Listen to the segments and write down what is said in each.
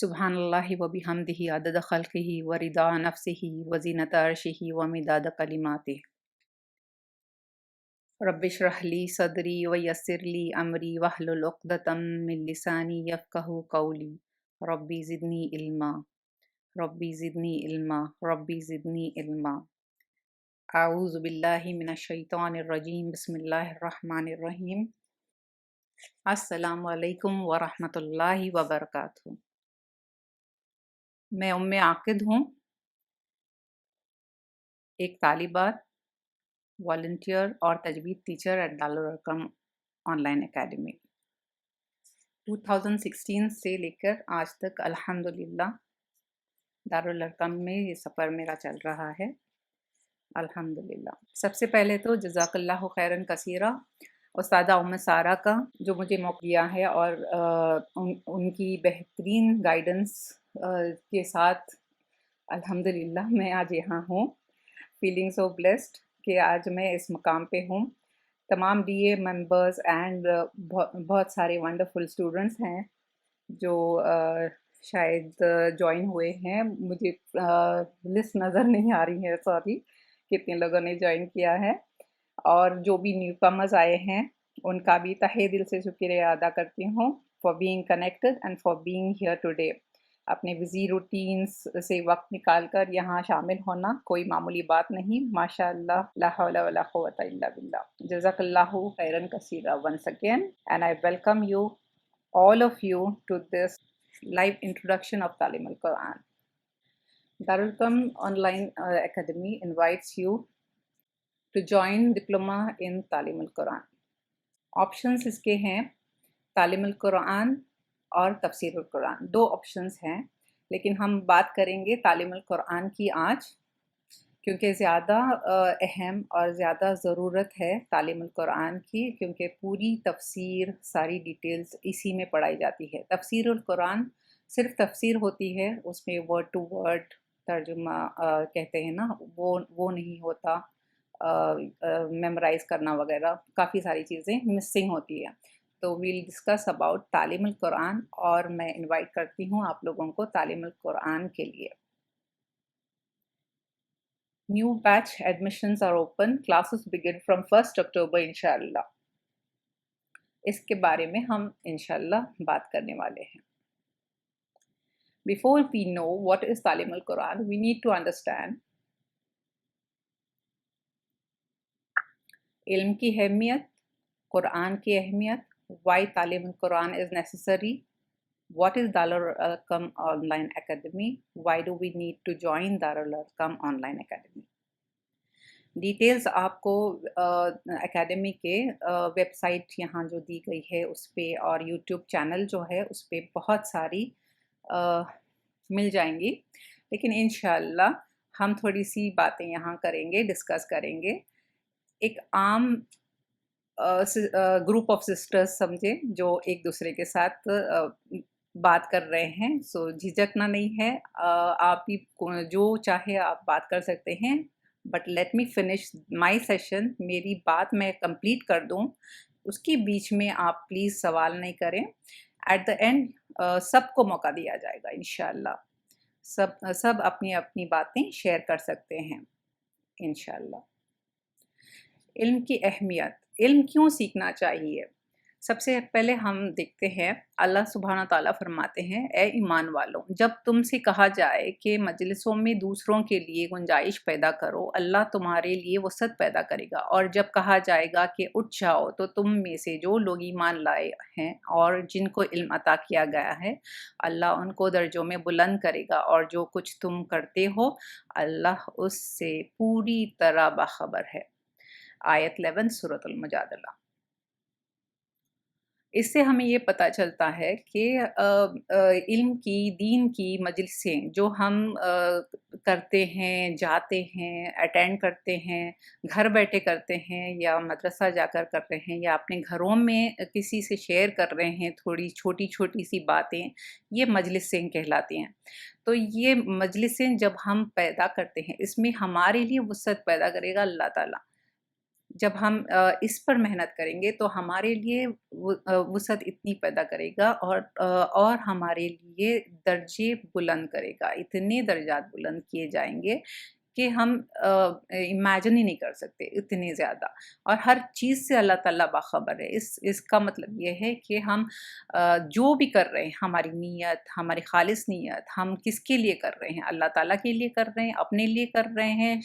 सुब्हानल्लाहि व बिहम्दिही अदद खल्क़िही व रिदा नफ्सिही व ज़ीनत अर्शिही व मिदाद कलिमातिही। रब्बिश्रह ली सदरी व यस्सिर ली अमरी वहलुल उक़्दतम मिन लिसानी यफ़क़हू क़ौली। रब्बी ज़िदनी इल्मा, रब्बी ज़िदनी इल्मा, रब्बी ज़िदनी इल्मा। आऊज़ु बिल्लाहि मिनश शैतानिर रजीम, बिस्मिल्लाहिर रहमानिर रहीम। अस्सलामु अलैकुम व रहमतुल्लाहि व बरकातुहू। मैं उम्मे आकिद हूँ, एक तालिबात, वॉलंटियर और तजवीद teacher at Darul Arqam online academy. 2016 से लेकर आज तक अल्हम्दुलिल्लाह दारुल अरकम में ये सफ़र मेरा चल रहा है, अल्हम्दुलिल्लाह। सबसे पहले तो जज़ाकल्लाहु खैरन कसीरा उस्तादा उम्मे सारा का, जो मुझे मौका दिया है और उनकी बेहतरीन गाइडेंस के साथ अल्हम्दुलिल्लाह मैं आज यहाँ हूँ। फीलिंग सो ब्लेस्ड कि आज मैं इस मकाम पे हूँ। तमाम डीए मेंबर्स एंड बहुत सारे वंडरफुल स्टूडेंट्स हैं जो शायद ज्वाइन हुए हैं। मुझे लिस्ट नज़र नहीं आ रही है, सॉरी, कितने लोगों ने ज्वाइन किया है। और जो भी न्यू कमर्स आए हैं उनका भी तहे दिल से शुक्रिया अदा करती हूँ for being connected and for being here today. अपने बिजी रूटीन्स से वक्त निकाल कर यहाँ शामिल होना कोई मामूली बात नहीं। माशाअल्लाह, ला हौला वला कुव्वता इल्ला बिल्लाह। जज़ाकल्लाहु खैरन कसीरा once again and I welcome you all of you to this live introduction of Talim al-Quran. Darul Qam Online Academy invites you to join diploma in Talim al-Quran. Options इसके हैं तालीम अल-कुरान और तफसीर अल-कुरान, दो ऑप्शंस हैं, लेकिन हम बात करेंगे तालीम अल-कुरान की आज, क्योंकि ज़्यादा अहम और ज़्यादा ज़रूरत है तालीम अल-कुरान की, क्योंकि पूरी तफसीर, सारी डिटेल्स इसी में पढ़ाई जाती है। तफसीर अल-कुरान सिर्फ तफसीर होती है, उसमें वर्ड टू वर्ड तर्जुमा कहते हैं ना, वो नहीं होता। मेमोराइज़ करना वगैरह काफ़ी सारी चीज़ें मिसिंग होती है। तो वील डिस्कस अबाउट तालीम अल-कुरान, और मैं इनवाइट करती हूँ आप लोगों को तालीम अल-कुरान के लिए। New batch admissions are open. Classes begin from 1st October इंशाअल्लाह। इसके बारे में हम इंशाअल्लाह बात करने वाले हैं। Before we know what is Talim al-Quran, we need to understand इल्म की अहमियत, कुरान की अहमियत, why Talim al-Quran is necessary, what is Darul Arqam Online Academy, why do we need to join Darul Arqam Online Academy। Details आपको academy के website यहाँ जो दी गई है उस पर, और यूट्यूब चैनल जो है उस पर बहुत सारी मिल जाएंगी, लेकिन इंशाअल्लाह हम थोड़ी सी बातें यहाँ करेंगे, डिस्कस करेंगे। एक आम ग्रुप ऑफ सिस्टर्स समझे, जो एक दूसरे के साथ बात कर रहे हैं, सो झिझकना नहीं है। आप ही जो चाहे आप बात कर सकते हैं, but let me finish my session. मेरी बात मैं कंप्लीट कर दूं, उसके बीच में आप प्लीज़ सवाल नहीं करें। एट द एंड सबको मौका दिया जाएगा इंशाअल्लाह। सब अपनी अपनी बातें शेयर कर सकते हैं इंशाअल्लाह। इल्म की अहमियत, इल्म क्यों सीखना चाहिए। सबसे पहले हम देखते हैं, अल्लाह सुब्हाना ताला फरमाते हैं, ए ईमान वालों, जब तुमसे कहा जाए कि मजलिसों में दूसरों के लिए गुंजाइश पैदा करो, अल्लाह तुम्हारे लिए वसअत पैदा करेगा। और जब कहा जाएगा कि उठ जाओ, तो तुम में से जो लोग ईमान लाए हैं और जिनको इल्म अता किया गया है, अल्लाह उनको दर्जों में बुलंद करेगा। और जो कुछ तुम करते हो, अल्लाह उससे पूरी तरह बाखबर है। आयत 11 सूरत अल-मुजादला। इससे हमें ये पता चलता है कि इल्म की, दीन की मजलिसें जो हम करते हैं, जाते हैं, अटेंड करते हैं, घर बैठे करते हैं, या मदरसा जाकर कर रहे हैं, या अपने घरों में किसी से शेयर कर रहे हैं, थोड़ी छोटी छोटी सी बातें, ये मजलिसें कहलाती हैं। तो ये मजलिसें जब हम पैदा करते हैं, इसमें हमारे लिए वसअत पैदा करेगा अल्लाह ताला। جب ہم اس پر محنت کریں گے تو ہمارے لیے وسعت اتنی پیدا کرے گا، اور ہمارے لیے درجے بلند کرے گا، اتنے درجات بلند کیے جائیں گے کہ ہم امیجن ہی نہیں کر سکتے اتنے زیادہ۔ اور ہر چیز سے اللہ تعالیٰ باخبر ہے۔ اس کا مطلب یہ ہے کہ ہم جو بھی کر رہے ہیں، ہماری نیت، ہماری خالص نیت، ہم کس کے لیے کر رہے ہیں؟ اللہ تعالیٰ کے لیے کر رہے ہیں، اپنے لیے کر رہے ہیں،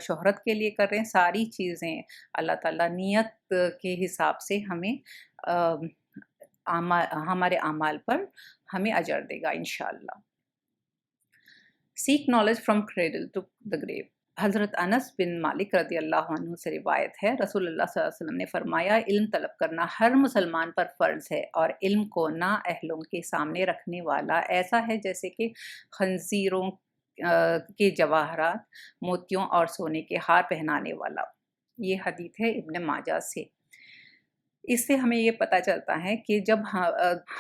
شہرت کے لیے کر رہے ہیں، ساری چیزیں اللہ تعالیٰ نیت کے حساب سے ہمیں ہمارے اعمال پر ہمیں اجر دے گا انشاءاللہ۔ Seek knowledge from cradle to the grave. حضرت انس بن مالک رضی اللہ عنہ سے روایت ہے، رسول اللہ صلی اللہ علیہ وسلم نے فرمایا، علم طلب کرنا ہر مسلمان پر فرض ہے، اور علم کو نااہلوں کے سامنے رکھنے والا ایسا ہے جیسے کہ خنزیروں کے جواہرات، موتیوں اور سونے کے ہار پہنانے والا۔ یہ حدیث ہے ابن ماجہ سے۔ اس سے ہمیں یہ پتہ چلتا ہے کہ جب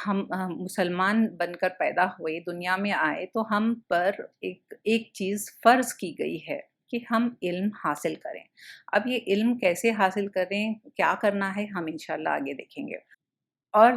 ہم مسلمان بن کر پیدا ہوئے، دنیا میں آئے، تو ہم پر ایک چیز فرض کی گئی ہے کہ ہم علم حاصل کریں۔ اب یہ علم کیسے حاصل کریں، کیا کرنا ہے، ہم انشاءاللہ آگے دیکھیں گے۔ اور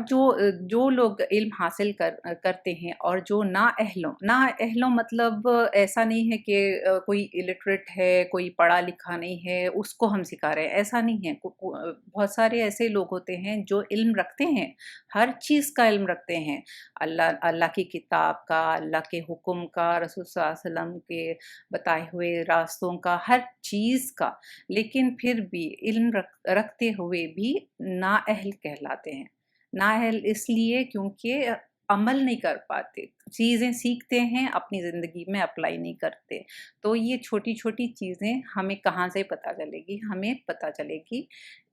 جو لوگ علم حاصل کرتے ہیں، اور جو نااہلوں مطلب ایسا نہیں ہے کہ کوئی الٹریٹ ہے، کوئی پڑھا لکھا نہیں ہے، اس کو ہم سکھا رہے ہیں، ایسا نہیں ہے۔ بہت سارے ایسے لوگ ہوتے ہیں جو علم رکھتے ہیں، ہر چیز کا علم رکھتے ہیں، اللہ کی کتاب کا، اللہ کے حکم کا، رسول صلی اللہ علیہ وسلم کے بتائے ہوئے راستوں کا، ہر چیز کا، لیکن پھر بھی علم رکھتے ہوئے بھی نااہل کہلاتے ہیں۔ نااہل اس لیے کیونکہ عمل نہیں کر پاتے، چیزیں سیکھتے ہیں، اپنی زندگی میں اپلائی نہیں کرتے۔ تو یہ چھوٹی چھوٹی چیزیں ہمیں کہاں سے پتہ چلے گی؟ ہمیں پتہ چلے گی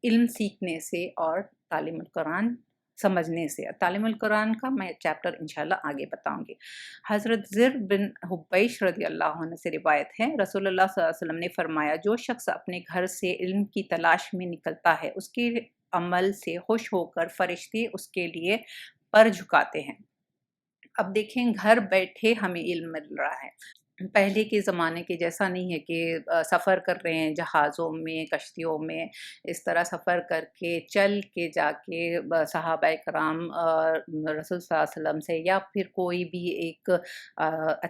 علم سیکھنے سے اور تعلیم القرآن سمجھنے سے۔ تعلیم القرآن کا میں چیپٹر انشاءاللہ آگے بتاؤں گی۔ حضرت زر بن حبیش رضی اللہ عنہ سے روایت ہے، رسول اللہ صلی اللہ علیہ وسلم نے فرمایا، جو شخص اپنے گھر سے علم کی تلاش میں نکلتا ہے، اس کے عمل سے خوش ہو کر فرشتے اس کے لیے پر جھکاتے ہیں۔ اب دیکھیں، گھر بیٹھے ہمیں علم مل رہا ہے۔ پہلے کے زمانے کے جیسا نہیں ہے کہ سفر کر رہے ہیں جہازوں میں، کشتیوں میں، اس طرح سفر کر کے چل کے جا کے صحابہ کرام رسول صلی اللہ علیہ وسلم سے، یا پھر کوئی بھی ایک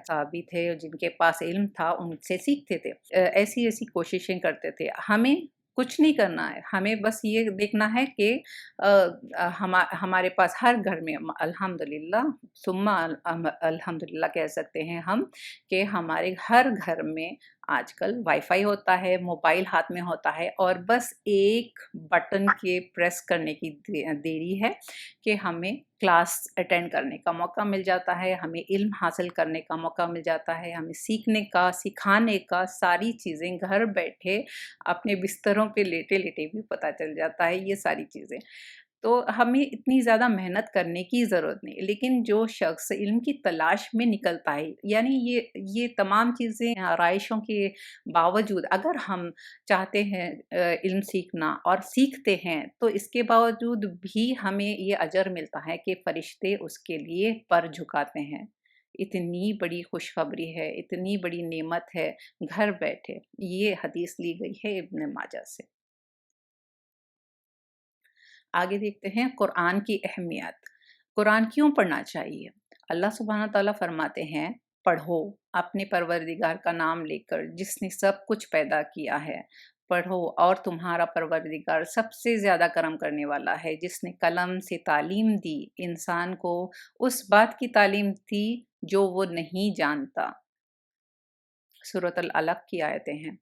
صحابی تھے جن کے پاس علم تھا، ان سے سیکھتے تھے، ایسی کوششیں کرتے تھے۔ ہمیں کچھ نہیں کرنا ہے، ہمیں بس یہ دیکھنا ہے کہ ہمارے پاس ہر گھر میں الحمدللہ ثم الحمدللہ کہہ سکتے ہیں ہم، کہ ہمارے ہر گھر میں آج کل وائی فائی ہوتا ہے، موبائل ہاتھ میں ہوتا ہے، اور بس ایک بٹن کے پریس کرنے کی دیری ہے کہ ہمیں کلاس اٹینڈ کرنے کا موقع مل جاتا ہے، ہمیں علم حاصل کرنے کا موقع مل جاتا ہے، ہمیں سیکھنے کا، سکھانے کا، ساری چیزیں گھر بیٹھے اپنے بستروں پہ لیٹے لیٹے بھی پتہ چل جاتا ہے یہ ساری چیزیں۔ تو ہمیں اتنی زیادہ محنت کرنے کی ضرورت نہیں، لیکن جو شخص علم کی تلاش میں نکلتا ہے، یعنی یہ تمام چیزیں آرائشوں کے باوجود اگر ہم چاہتے ہیں علم سیکھنا اور سیکھتے ہیں، تو اس کے باوجود بھی ہمیں یہ اجر ملتا ہے کہ فرشتے اس کے لیے پر جھکاتے ہیں۔ اتنی بڑی خوشخبری ہے، اتنی بڑی نعمت ہے گھر بیٹھے۔ یہ حدیث لی گئی ہے ابن ماجہ سے۔ آگے دیکھتے ہیں قرآن کی اہمیت۔ قرآن کیوں پڑھنا چاہیے؟ اللہ سبحانہ تعالیٰ فرماتے ہیں، پڑھو اپنے پروردگار کا نام لے کر جس نے سب کچھ پیدا کیا ہے، پڑھو، اور تمہارا پروردگار سب سے زیادہ کرم کرنے والا ہے، جس نے قلم سے تعلیم دی، انسان کو اس بات کی تعلیم دی جو وہ نہیں جانتا۔ سورۃ العلق کی آیتیں ہیں۔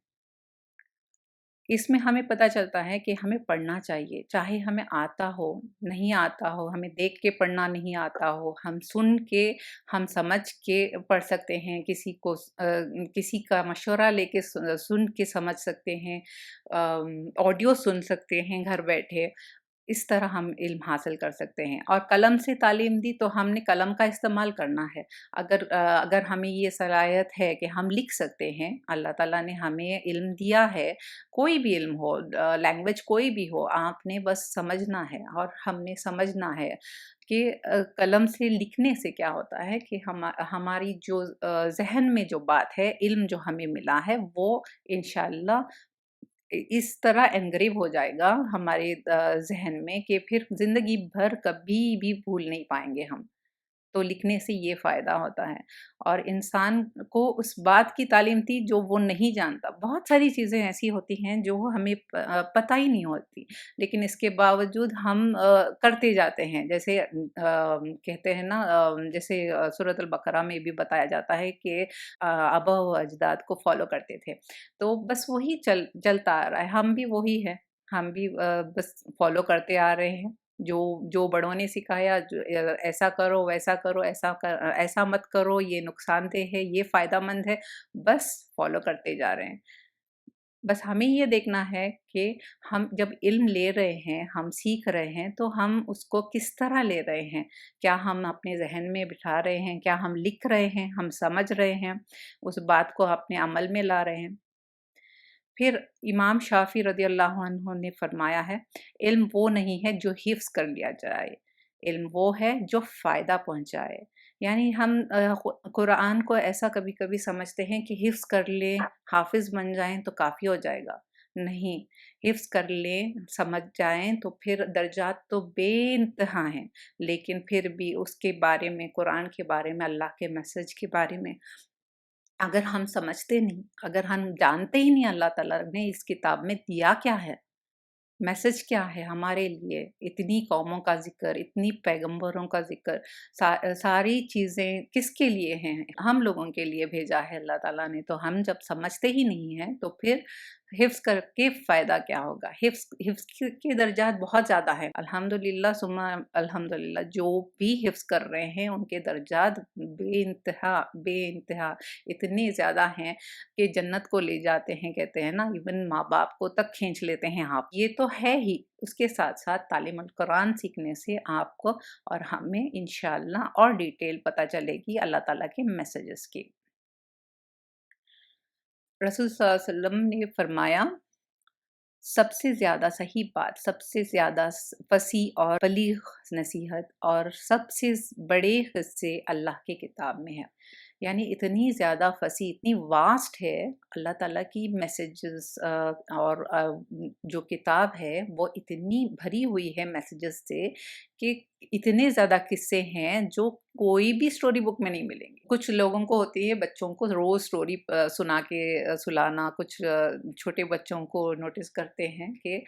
اس میں ہمیں پتہ چلتا ہے کہ ہمیں پڑھنا چاہیے، چاہے ہمیں آتا ہو، نہیں آتا ہو، ہمیں دیکھ کے پڑھنا نہیں آتا ہو، ہم سن کے، ہم سمجھ کے پڑھ سکتے ہیں، کسی کا مشورہ لے کے سن کے سمجھ سکتے ہیں، آڈیو سن سکتے ہیں گھر بیٹھے۔ اس طرح ہم علم حاصل کر سکتے ہیں۔ اور قلم سے تعلیم دی تو ہم نے قلم کا استعمال کرنا ہے۔ اگر ہمیں یہ صلاحیت ہے کہ ہم لکھ سکتے ہیں، اللہ تعالیٰ نے ہمیں علم دیا ہے، کوئی بھی علم ہو، لینگویج کوئی بھی ہو، آپ نے بس سمجھنا ہے، اور ہم نے سمجھنا ہے کہ قلم سے لکھنے سے کیا ہوتا ہے کہ ہماری جو ذہن میں جو بات ہے، علم جو ہمیں ملا ہے، وہ انشاءاللہ इस तरह एनग्रेव हो जाएगा हमारे ज़हन में कि फिर ज़िंदगी भर कभी भी भूल नहीं पाएँगे हम। तो लिखने से ये फ़ायदा होता है और इंसान को उस बात की तालीम थी जो वो नहीं जानता। बहुत सारी चीज़ें ऐसी होती हैं जो हमें पता ही नहीं होती, लेकिन इसके बावजूद हम करते जाते हैं। जैसे कहते हैं ना जैसे सूरत अल बकरा में भी बताया जाता है कि आबा व अजदाद को फ़ॉलो करते थे। तो बस वही चलता आ रहा है, हम भी वही हैं। हम भी बस फ़ॉलो करते आ रहे हैं। जो जो बड़ों ने सिखाया ऐसा करो, वैसा करो, ऐसा मत करो, ये नुकसानदेह है, ये फ़ायदेमंद है, बस फ़ॉलो करते जा रहे हैं। बस हमें ये देखना है कि हम जब इल्म ले रहे हैं, हम सीख रहे हैं, तो हम उसको किस तरह ले रहे हैं? क्या हम अपने ज़हन में बिठा रहे हैं? क्या हम लिख रहे हैं? हम समझ रहे हैं? उस बात को अपने अमल में ला रहे हैं? फिर इमाम शाफ़ी रज़ियल्लाहु अन्हु ने फ़रमाया है, इल्म वो नहीं है जो हिफ़्ज़ कर लिया जाए, इल्म वो है जो फ़ायदा पहुँचाए। यानी हम कुरान को ऐसा कभी-कभी समझते हैं कि हिफ़्ज़ कर लें, हाफ़िज़ बन जाएँ तो काफ़ी हो जाएगा। नहीं, हिफ़्ज़ कर लें, समझ जाएँ तो फिर दर्जात तो बेइंतहा हैं, लेकिन फिर भी उसके बारे में, कुरान के बारे में, अल्लाह के मैसेज के बारे में अगर हम समझते नहीं, अगर हम जानते ही नहीं अल्लाह ताला ने इस किताब में दिया क्या है, मैसेज क्या है हमारे लिए, इतनी कौमों का ज़िक्र, इतनी पैगंबरों का ज़िक्र, सारी चीज़ें किसके लिए हैं? हम लोगों के लिए भेजा है अल्लाह ताला ने, तो हम जब समझते ही नहीं हैं, तो फिर हिफ़्ज़ करके फ़ायदा क्या होगा? हिफ़्ज़ हिफ़्ज़ के दर्जात बहुत ज़्यादा हैं। अल्हम्दुलिल्लाह सुम्मा अल्हम्दुलिल्लाह जो भी हिफ़्ज़ कर रहे हैं, उनके दर्जात बेइंतहा बेइंतहा इतने ज़्यादा हैं कि जन्नत को ले जाते हैं, कहते हैं ना इवन माँ-बाप को तक खींच लेते हैं आप। ये तो है ही, उसके साथ-साथ तालीमुल कुरान सीखने से आपको और हमें इंशाअल्लाह और डिटेल पता चलेगी अल्लाह ताला के मैसेजेस की। रसूल सल्लल्लाहु अलैहि वसल्लम ने फरमाया, सबसे ज़्यादा सही बात, सबसे ज़्यादा फ़सीह और बलीग़ नसीहत और सबसे बड़े हिस्से अल्लाह की किताब में है। यानी इतनी ज़्यादा फ़सीह, इतनी वास्ट है अल्लाह ताला की मैसेजेस और जो किताब है वो इतनी भरी हुई है मैसेजेस से कि इतने ज़्यादा किस्से हैं जो कोई भी स्टोरी बुक में नहीं मिलेंगे। कुछ लोगों को होती है बच्चों को रोज़ स्टोरी सुना के सुलाना, कुछ छोटे बच्चों को नोटिस करते हैं कि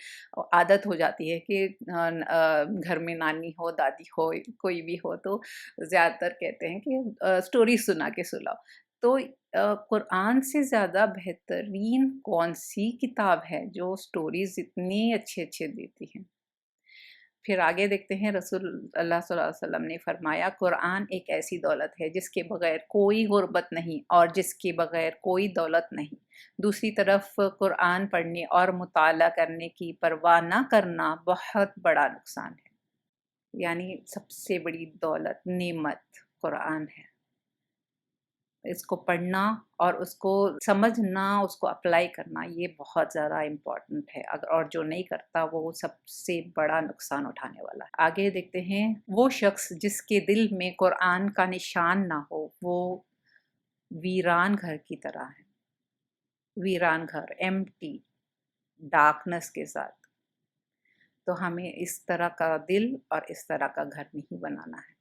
आदत हो जाती है कि घर में नानी हो, दादी हो, कोई भी हो तो ज़्यादातर कहते हैं कि स्टोरी सुना के सुलाओ। तो कुरान से ज़्यादा बेहतरीन कौन-सी किताब है जो स्टोरीज़ इतनी अच्छे-अच्छे देती है। फिर आगे देखते हैं रसूल अल्लाह सल्लल्लाहु अलैहि वसल्लम ने फरमाया कुरान एक ऐसी दौलत है जिसके बगैर कोई गुर्बत नहीं और जिसके बगैर कोई दौलत नहीं। दूसरी तरफ कुरान पढ़ने और मुताला करने की परवाह ना करना बहुत बड़ा नुकसान है। यानी सबसे बड़ी दौलत, नेमत कुरान है। इसको पढ़ना और उसको समझना, उसको अप्लाई करना ये बहुत ज़्यादा इम्पोर्टेंट है। अगर और जो नहीं करता वो सबसे बड़ा नुकसान उठाने वाला है। आगे देखते हैं वो शख्स जिसके दिल में कुरान का निशान ना हो, वो वीरान घर की तरह है। वीरान घर, एम्प्टी, डार्कनेस के साथ। तो हमें इस तरह का दिल और इस तरह का घर नहीं बनाना है।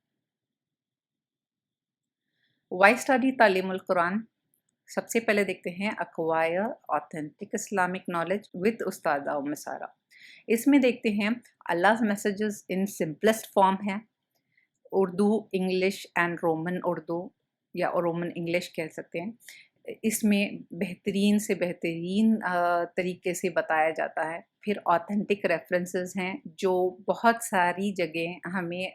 Why study Taleemul Quran? सबसे पहले देखते हैं acquire authentic Islamic knowledge with उस्तादा उम्मे सारा। इसमें देखते हैं अल्लाह मैसेजेस इन सिंपलेस्ट फॉर्म है। Urdu, English and Roman Urdu या रोमन इंग्लिश कह सकते हैं। इसमें बेहतरीन से बेहतरीन तरीके से बताया जाता है। फिर ऑथेंटिक रेफरेंसेस हैं जो बहुत सारी जगह हमें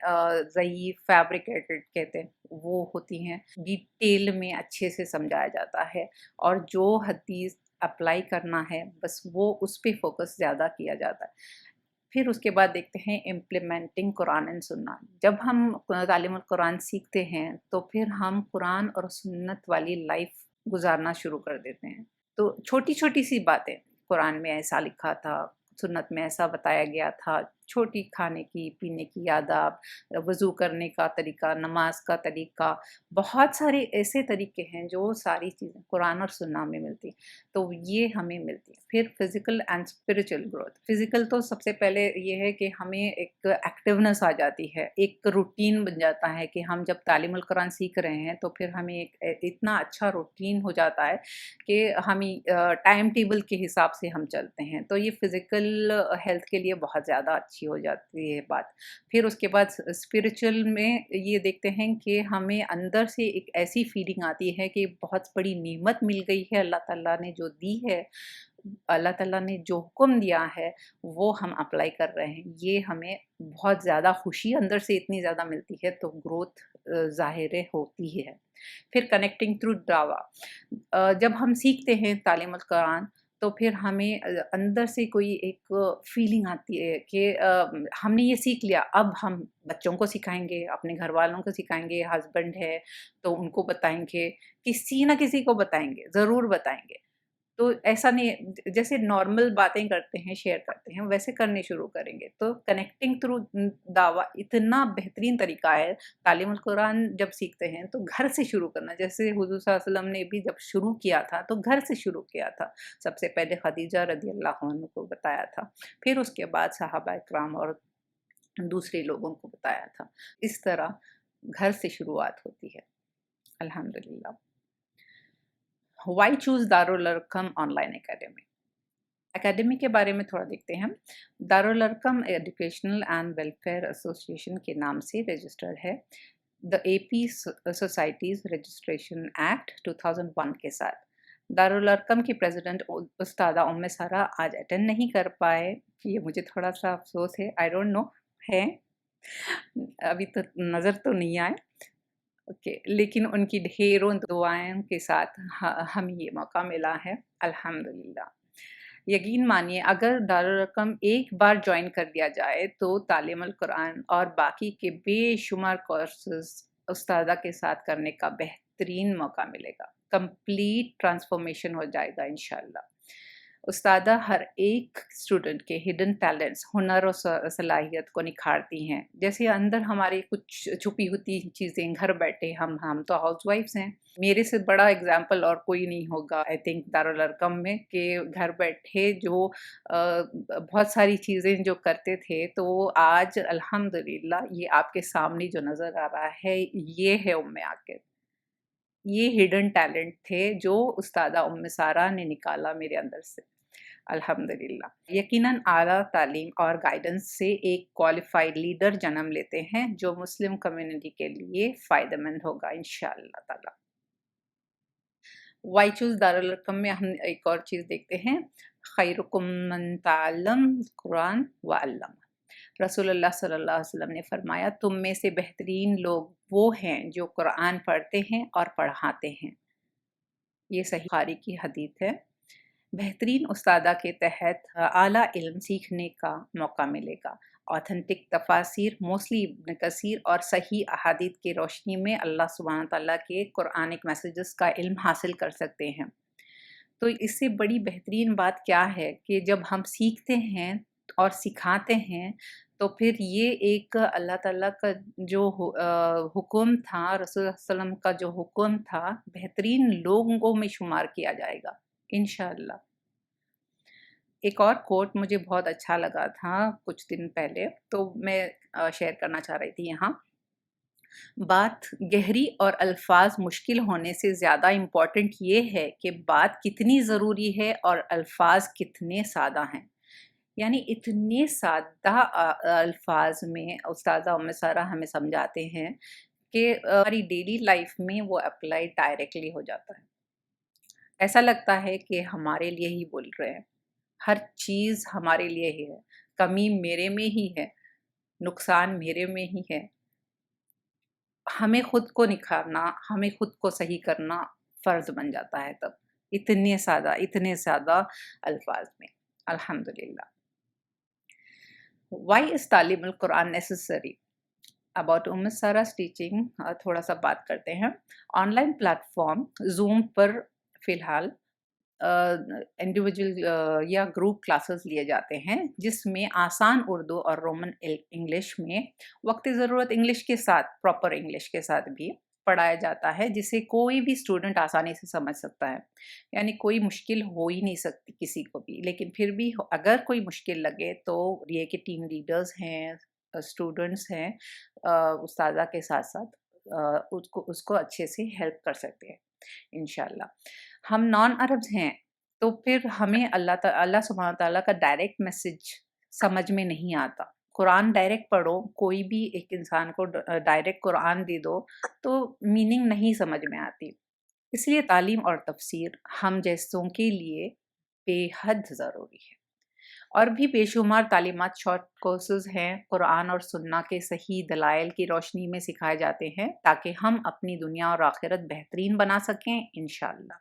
ज़ईफ़ फैब्रिकेटेड कहते हैं वो होती हैं। डिटेल में अच्छे से समझाया जाता है और जो हदीस अप्लाई करना है बस वो उस पे फ़ोकस ज़्यादा किया जाता है। फिर उसके बाद देखते हैं इम्प्लीमेंटिंग कुरान एंड सुन्ना। जब हम तालीमुल कुरान सीखते हैं तो फिर हम कुरान और सुन्नत वाली लाइफ गुजारना शुरू कर देते हैं। तो छोटी-छोटी सी बातें, कुरान में ऐसा लिखा था, सुन्नत में ऐसा बताया गया था, छोटी खाने की, पीने की आदाब, वज़ू करने का तरीका, नमाज़ का तरीका, बहुत सारे ऐसे तरीके हैं जो सारी चीज़ें कुरान और सुन्ना में मिलती हैं, तो ये हमें मिलती है। फिर physical and spiritual growth. Physical तो सबसे पहले ये है कि हमें एक एक्टिवनेस आ जाती है, एक रूटीन बन जाता है कि हम जब तालीमुल कुरान सीख रहे हैं, तो फिर हमें एक इतना अच्छा रूटीन हो जाता है कि हमें टाइम टेबल के हिसाब से हम चलते हैं, तो ये फ़िज़िकल हेल्थ के लिए बहुत ज़्यादा अच्छी हो जाती है बात। फिर उसके बाद स्पिरिचुअल में ये देखते हैं कि हमें अंदर से एक ऐसी फीलिंग आती है कि बहुत बड़ी नेमत मिल गई है, अल्लाह ताला ने जो दी है, अल्लाह ताला ने जो हुक्म दिया है, वो हम अप्लाई कर रहे हैं। ये हमें बहुत ज़्यादा खुशी अंदर से इतनी ज़्यादा मिलती है, तो ग्रोथ ज़ाहिर होती है। फिर कनेक्टिंग थ्रू दावा। जब हम सीखते हैं तालीमुल कुरान, तो फिर हमें अंदर से कोई एक फीलिंग आती है कि हमने ये सीख लिया, अब हम बच्चों को सिखाएँगे, अपने घरवालों को सिखाएँगे, हस्बैंड है तो उनको बताएँगे, किसी न किसी को बताएँगे, ज़रूर बताएँगे। तो ऐसा नहीं, जैसे नॉर्मल बातें करते हैं, शेयर करते हैं, वैसे करने शुरू करेंगे। तो कनेक्टिंग थ्रू दावा इतना बेहतरीन तरीका है, तालीमुल कुरान जब सीखते हैं तो घर से शुरू करना। जैसे हुज़ूर सल्लल्लाहु अलैहि वसल्लम ने भी जब शुरू किया था, तो घर से शुरू किया था। सबसे पहले खदीजा रज़ियल्लाहु अन्हा को बताया था, फिर उसके बाद सहाबा इकराम और दूसरे लोगों को बताया था। इस तरह घर से शुरुआत होती है। अल्हम्दुलिल्लाह। Why choose Darul Arqam online academy? Academy के बारे में थोड़ा देखते हैं। Darul Arkham educational and welfare association के नाम से रजिस्टर्ड है the AP societies registration act 2001 के साथ। दारुल अरकम की प्रेसिडेंट उस्तादा उम्मे सारा आज अटेंड नहीं कर पाए, ये मुझे थोड़ा-सा अफ़सोस है, आई डोंट नो है, अभी तो नज़र तो नहीं आए। ओके, लेकिन उनकी ढेरों दुआओं के साथ हमें ये मौका मिला है, अल्हम्दुलिल्लाह। यकीन मानिए, अगर दारुल अरकम एक बार जॉइन कर लिया जाए तो तालीमुल कुरान और बाकी के बेशुमार कोर्सेज़ उस्तादा के साथ करने का बेहतरीन मौका मिलेगा। कंप्लीट ट्रांसफ़ॉर्मेशन हो जाएगा इंशाअल्लाह। उस्तादा हर एक स्टूडेंट के हिडन टैलेंट्स, हुनर और सलाहियत को निखारती हैं। जैसे अंदर हमारी कुछ छुपी होती चीज़ें, घर बैठे हम तो हाउसवाइफ्स हैं। मेरे से बड़ा एग्ज़ाम्पल और कोई नहीं होगा आई थिंक दारुल अरकम में, कि घर बैठे जो बहुत सारी चीज़ें जो करते थे, तो आज अल्हम्दुलिल्लाह ये आपके सामने जो नज़र आ रहा है, ये है उम्मे आकिब। ये हिडन टैलेंट थे जो उस्तादा उम्मे सारा ने निकाला मेरे अंदर से, अल्हम्दुलिल्लाह। यकीनन आला तालीम और गाइडेंस से एक क्वालिफ़ाइड लीडर जन्म लेते हैं, जो मुस्लिम कम्युनिटी के लिए फ़ायदेमंद होगा इंशाअल्लाह ताला। व्हाई चूज़ दारुल अरकम में हम एक और चीज़ देखते हैं, खैरुकुम मन तअल्लम कुरान व अल्लम। रसूलुल्लाह सल्लल्लाहु अलैहि वसल्लम ने फरमाया, तुम में से बेहतरीन लोग वो हैं जो कुरान पढ़ते हैं और पढ़ाते हैं। ये सही बुखारी की हदीस है। बेहतरीन उस्तादा के तहत आला इल्म सीखने का मौका मिलेगा। ऑथेंटिक तफासिर, मोस्टली इब्न कसीर और सही अहादीथ की रोशनी में अल्लाह सुब्हान तआला के कुरानिक मैसेजेस का इल्म हासिल कर सकते हैं। तो इससे बड़ी बेहतरीन बात क्या है कि जब हम सीखते हैं और सिखाते हैं, तो फिर ये एक अल्लाह ताला का जो हुक्म था, रसूल सल्लम का जो हुक्म था, बेहतरीन लोगों में शुमार किया जाएगा इंशाअल्लाह। एक और कोट मुझे बहुत अच्छा लगा था कुछ दिन पहले, तो मैं शेयर करना चाह रही थी यहाँ। बात गहरी और अल्फाज मुश्किल होने से ज़्यादा इम्पोर्टेंट ये है कि बात कितनी ज़रूरी है और अल्फाज कितने सादा हैं। यानी इतने सादा अल्फाज में उस्ताज़ा उम्मे सारा हमें समझाते हैं कि हमारी डेली लाइफ में वो अप्लाई डायरेक्टली हो जाता है। ऐसा लगता है कि हमारे लिए ही बोल रहे हैं। हर चीज़ हमारे लिए ही है, कमी मेरे में ही है, नुकसान मेरे में ही है। हमें खुद को निखारना, हमें खुद को सही करना फ़र्ज़ बन जाता है तब, इतने सादा अल्फाज में, अल्हम्दुलिल्लाह। Why is Taleemul Quran necessary? About Umme सारा's टीचिंग थोड़ा-सा बात करते हैं। ऑनलाइन प्लेटफ़ॉर्म ज़ूम पर फ़िलहाल इंडिविजुअल या ग्रुप क्लासेस लिए जाते हैं, जिसमें आसान उर्दू और रोमन इंग्लिश में वक्त ज़रूरत इंग्लिश के साथ, प्रॉपर इंग्लिश के साथ भी पढ़ाया जाता है, जिसे कोई भी स्टूडेंट आसानी से समझ सकता है। यानी कोई मुश्किल हो ही नहीं सकती किसी को भी, लेकिन फिर भी अगर कोई मुश्किल लगे तो ये कि टीम लीडर्स हैं, स्टूडेंट्स हैं, उस्तादा के साथ साथ उसको उसको अच्छे से हेल्प कर सकते हैं इंशाल्लाह। हम नॉन अरब्स हैं, तो फिर हमें अल्लाह सुब्हानहू तआला का डायरेक्ट मैसेज समझ में नहीं आता। कुरान डायरेक्ट पढ़ो, कोई भी एक इंसान को डायरेक्ट कुरान दे दो तो मीनिंग नहीं समझ में आती। इसलिए तालीम और तफसीर हम जैसों के लिए बेहद ज़रूरी है। और भी बेशुमार तालीमात शॉर्ट कोर्सेज़ हैं, कुरान और सुन्ना के सही दलाइल की रोशनी में सिखाए जाते हैं, ताकि हम अपनी दुनिया और आखिरत बेहतरीन बना सकें इंशाअल्लाह।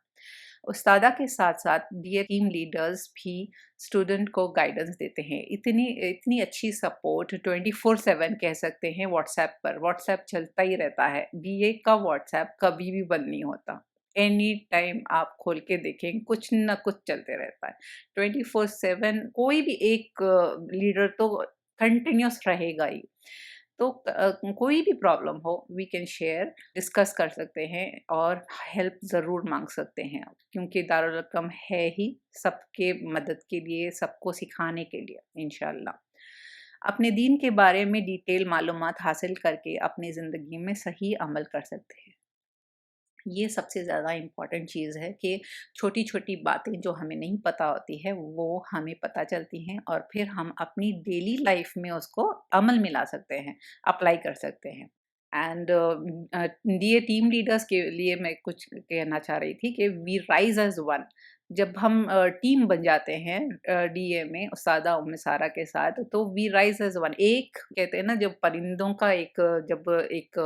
उस्तादा के साथ-साथ ये टीम लीडर्स भी स्टूडेंट को गाइडेंस देते हैं। इतनी इतनी अच्छी सपोर्ट 24/7 कह सकते हैं व्हाट्सएप पर। व्हाट्सएप चलता ही रहता है। बीए का व्हाट्सएप कभी भी बंद नहीं होता। एनी टाइम आप खोल के देखें, कुछ न कुछ चलते रहता है। 24/7 कोई भी एक लीडर तो कंटिन्यूअस रहेगा ही। तो कोई भी प्रॉब्लम हो, वी कैन शेयर, डिस्कस कर सकते हैं और हेल्प ज़रूर माँग सकते हैं, क्योंकि दारुल अरक़म है ही सबके मदद के लिए, सबको सिखाने के लिए इंशाअल्लाह। अपने दीन के बारे में डिटेल मालूमात हासिल करके अपनी ज़िंदगी में सही अमल कर सकते हैं। ये सबसे ज़्यादा इम्पॉर्टेंट चीज़ है कि छोटी-छोटी बातें जो हमें नहीं पता होती है, वो हमें पता चलती हैं और फिर हम अपनी डेली लाइफ में उसको अमल में ला सकते हैं, अप्लाई कर सकते हैं। एंड ये टीम लीडर्स के लिए मैं कुछ कहना चाह रही थी कि वी राइज़ एज़ वन। जब हम टीम बन जाते हैं डीए में उस्तादा उम्मे सारा के साथ, तो वी राइज़ एज़ वन। एक कहते हैं ना, जब परिंदों का जब एक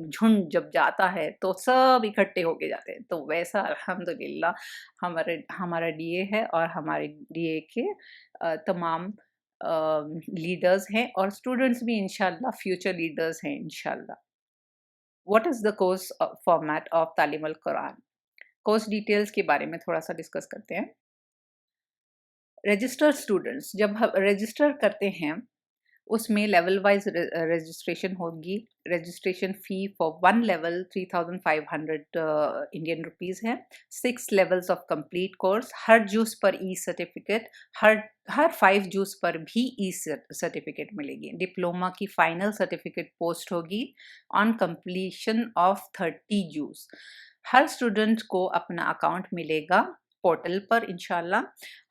झुंड जब जाता है तो सब इकट्ठे होके जाते हैं, तो वैसा अल्हम्दुलिल्लाह हमारा डीए है और हमारे डीए के तमाम लीडर्स हैं और स्टूडेंट्स भी इंशाल्लाह फ्यूचर लीडर्स हैं इंशाल्लाह। What is the course format of Taleem al Quran? Course details के बारे में थोड़ा-सा डिस्कस करते हैं। रजिस्टर्ड स्टूडेंट्स जब हम रजिस्टर करते हैं, उसमें लेवल वाइज रजिस्ट्रेशन होगी। Registration fee for 1 level 3500 Indian rupees है। 6 levels of complete course, her juice पर ई सर्टिफिकेट, हर हर 5 जूस पर भी ई सर्टिफिकेट मिलेगी। डिप्लोमा की फाइनल सर्टिफिकेट पोस्ट होगी on completion of 30 juice. Her student को अपना अकाउंट मिलेगा पोर्टल पर इंशाल्लाह।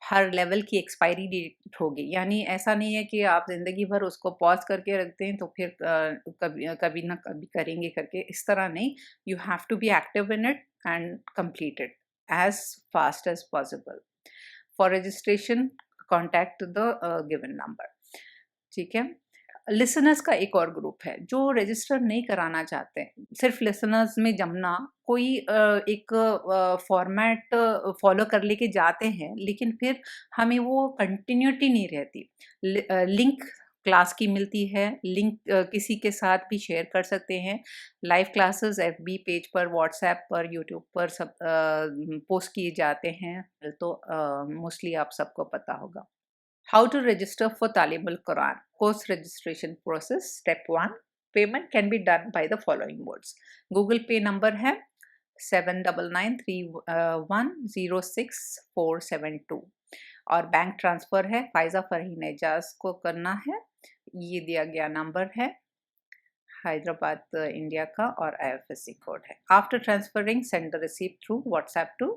हर लेवल की एक्सपायरी डेट होगी, यानी ऐसा नहीं है कि आप ज़िंदगी भर उसको पॉज़ करके रखते हैं तो फिर कभी ना कभी करेंगे करके, इस तरह नहीं। You have to be active in it and complete it as fast as possible. For registration contact the given number. ठीक है। लिसनर्स का एक और ग्रुप है जो रजिस्टर नहीं कराना चाहते, सिर्फ लिसनर्स में जमना, कोई एक फॉर्मेट फॉलो कर लेके जाते हैं, लेकिन फिर हमें वो कंटिन्यूटी नहीं रहती। लिंक क्लास की मिलती है, लिंक किसी के साथ भी शेयर कर सकते हैं। लाइव क्लासेस एफबी पेज पर, व्हाट्सएप पर, यूट्यूब पर सब पोस्ट किए जाते हैं, तो मोस्टली आप सबको पता होगा। How to register for Talim al Quran? Course registration process. Step 1. Payment can be done by the following modes. Google Pay number है 7993106472 और बैंक ट्रांसफ़र है फायज़ा फ़रहीन एजाज को करना है। ये दिया गया नंबर है हैदराबाद इंडिया का और IFSC कोड है। After transferring send the receipt through WhatsApp to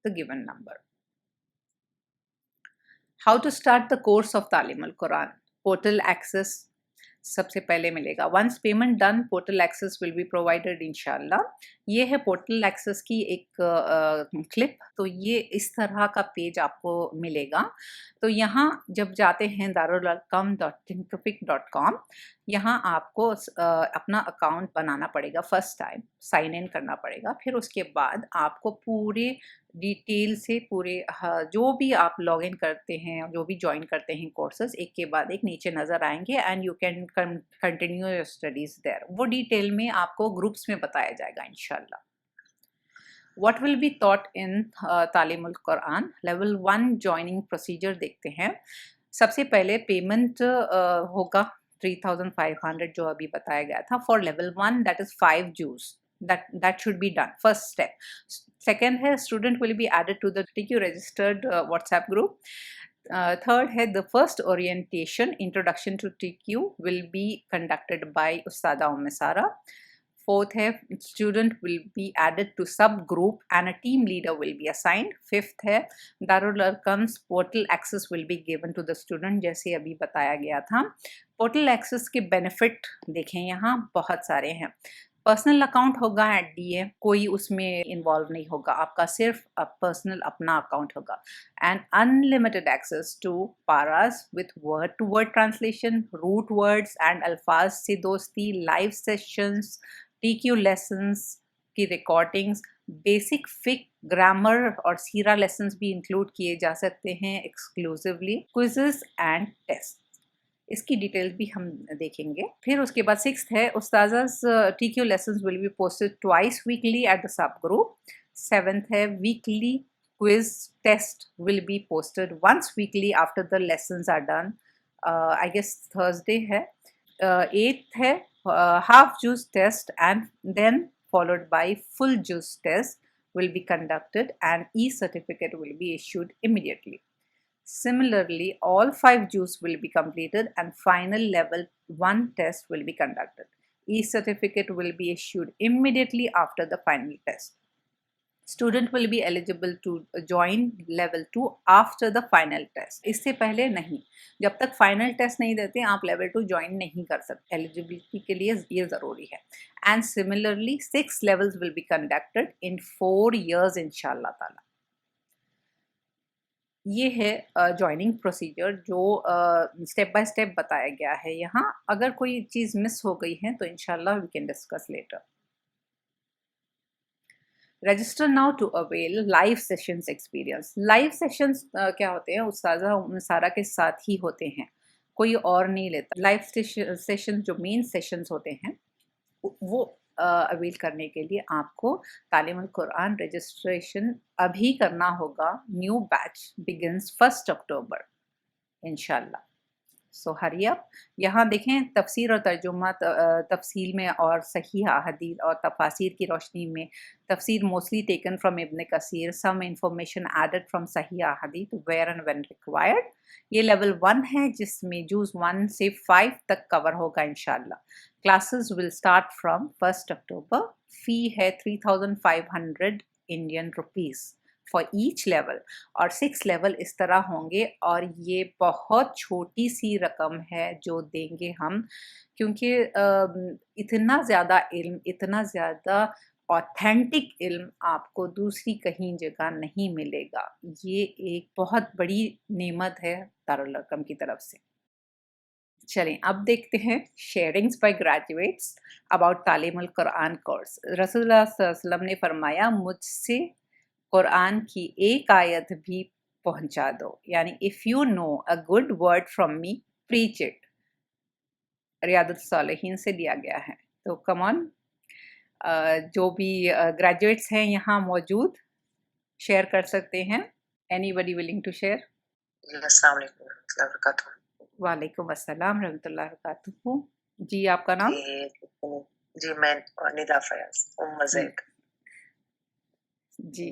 the given number. How to start the course of Taleem al Quran? Portal access सबसे पहले मिलेगा। Once payment done, portal access will be provided इंशाल्लाह। ये है पोर्टल एक्सेस की एक clip. तो ये इस तरह का पेज आपको मिलेगा। तो यहाँ जब जाते हैं darulalarqam.thinkific.com, यहाँ आपको अपना अकाउंट बनाना पड़ेगा। फर्स्ट टाइम साइन इन करना पड़ेगा। फिर उसके बाद आपको पूरे डिटेल से जो भी आप लॉग इन करते हैं, जो भी ज्वाइन करते हैं कोर्सेज, एक के बाद एक नीचे नज़र आएंगे and you can continue your studies there. वो डिटेल में आपको ग्रुप्स में बताया जाएगा इंशाल्लाह। What will be taught in तालीमुल Quran? Level 1 joining procedure देखते हैं। सबसे पहले पेमेंट होगा 3500 जो अभी बताया गया था for level 1, that is 5 juice, that should be done, first step. Second है student will be added to the TQ registered WhatsApp group. Third है the first orientation introduction to TQ will be conducted by Ustada Sara. Fourth है student will be added to subgroup and a team leader will be assigned. Fifth है Darul Arqam's portal access will be given to the student, जैसे अभी बताया गया था. Portal access के benefit देखें, यहाँ बहुत सारे हैं. पर्सनल अकाउंट होगा एट डीए, कोई उसमें इन्वॉल्व नहीं होगा, आपका सिर्फ पर्सनल अपना अकाउंट होगा. एंड अनलिमिटेड एक्सेस टू पारास with word to word translation, root words and अल्फाज से दोस्ती, लाइव सेशंस, TQ लेसन्स की रिकॉर्डिंग्स, बेसिक फिक ग्रामर और सीरा लेसन्स भी इंक्लूड किए जा सकते हैं एक्सक्लूसिवली, क्विजेस एंड टेस्ट. इसकी डिटेल्स भी हम देखेंगे. फिर उसके बाद 6th है उस्ताज़ा's TQ lessons will be posted twice weekly at the sub group. 7th है weekly quiz test will be posted once weekly after the lessons are done, I guess Thursday है. 8th है half juice test and then followed by full juice test will be conducted and e-certificate will be issued immediately. Similarly, all 5 juice will be completed and final level 1 test will be conducted. E-certificate will be issued immediately after the final test. Student will be eligible to join level 2 after the final test. इससे पहले नहीं, जब तक final test नहीं देते आप level 2 join नहीं कर सकते. एलिजिबिलिटी के लिए ये ज़रूरी है. And similarly 6 levels will be conducted in 4 years इंशाल्लाह ताला. ये है ज्वाइनिंग प्रोसीजर जो स्टेप बाय स्टेप बताया गया है यहाँ. अगर कोई चीज़ मिस हो गई है तो इंशाल्लाह we can discuss later. Register now to avail live sessions experience. Live sessions क्या होते हैं? उस्ताज़ा सारा के साथ ही होते हैं, कोई और नहीं लेता. लाइव सेशन जो मेन सेशंस होते हैं वो अवेल करने के लिए आपको तालीमुल कुरान रजिस्ट्रेशन अभी करना होगा. न्यू बैच बिगिंस 1 अक्टूबर इंशाल्लाह. सो हरी अप. यहाँ देखें तफसीर और तर्जुमा तफसील में और सहीह अहादीस और तफासिर की रोशनी में. तफसीर mostly taken from Ibn Kathir, some information added from सहीह अहादीस वेयर एंड व्हेन रिक्वायर्ड. ये लेवल 1 है जिसमें जूज 1 से 5 तक कवर होगा इंशाल्लाह. क्लासेस विल स्टार्ट फ्रॉम 1 अक्टूबर. फ़ी है 3500 Indian rupees for each level, और 6 लेवल इस तरह होंगे. और ये बहुत छोटी सी रकम है जो देंगे हम, क्योंकि इतना ज़्यादा इल्म, इतना ज़्यादा ऑथेंटिक इल्म आपको दूसरी कहीं जगह नहीं मिलेगा. ये एक बहुत बड़ी नेमत है दारुल अरकम की तरफ से. चलें अब देखते हैं sharings by graduates about Taleemul Quran course. रसूलुल्लाह सल्लल्लाहु अलैहि वसल्लम ने फरमाया, मुझसे कुरान की एक आयत भी पहुंचा दो, यानी if you know a good word from me preach it. रियादत सालिहीन से दिया गया है. तो कम ऑन, जो भी ग्रेजुएट्स हैं यहाँ मौजूद शेयर कर सकते हैं. Anybody willing to share? अस्सलाम वालेकुम रहमतुल्लाहि व बरकातुहू. वालेकुम अस्सलाम रहमतुल्लाहि व बरकातुहू. जी आपका नाम? जी मैं निदा फयाज उम्म ज़ैद. जी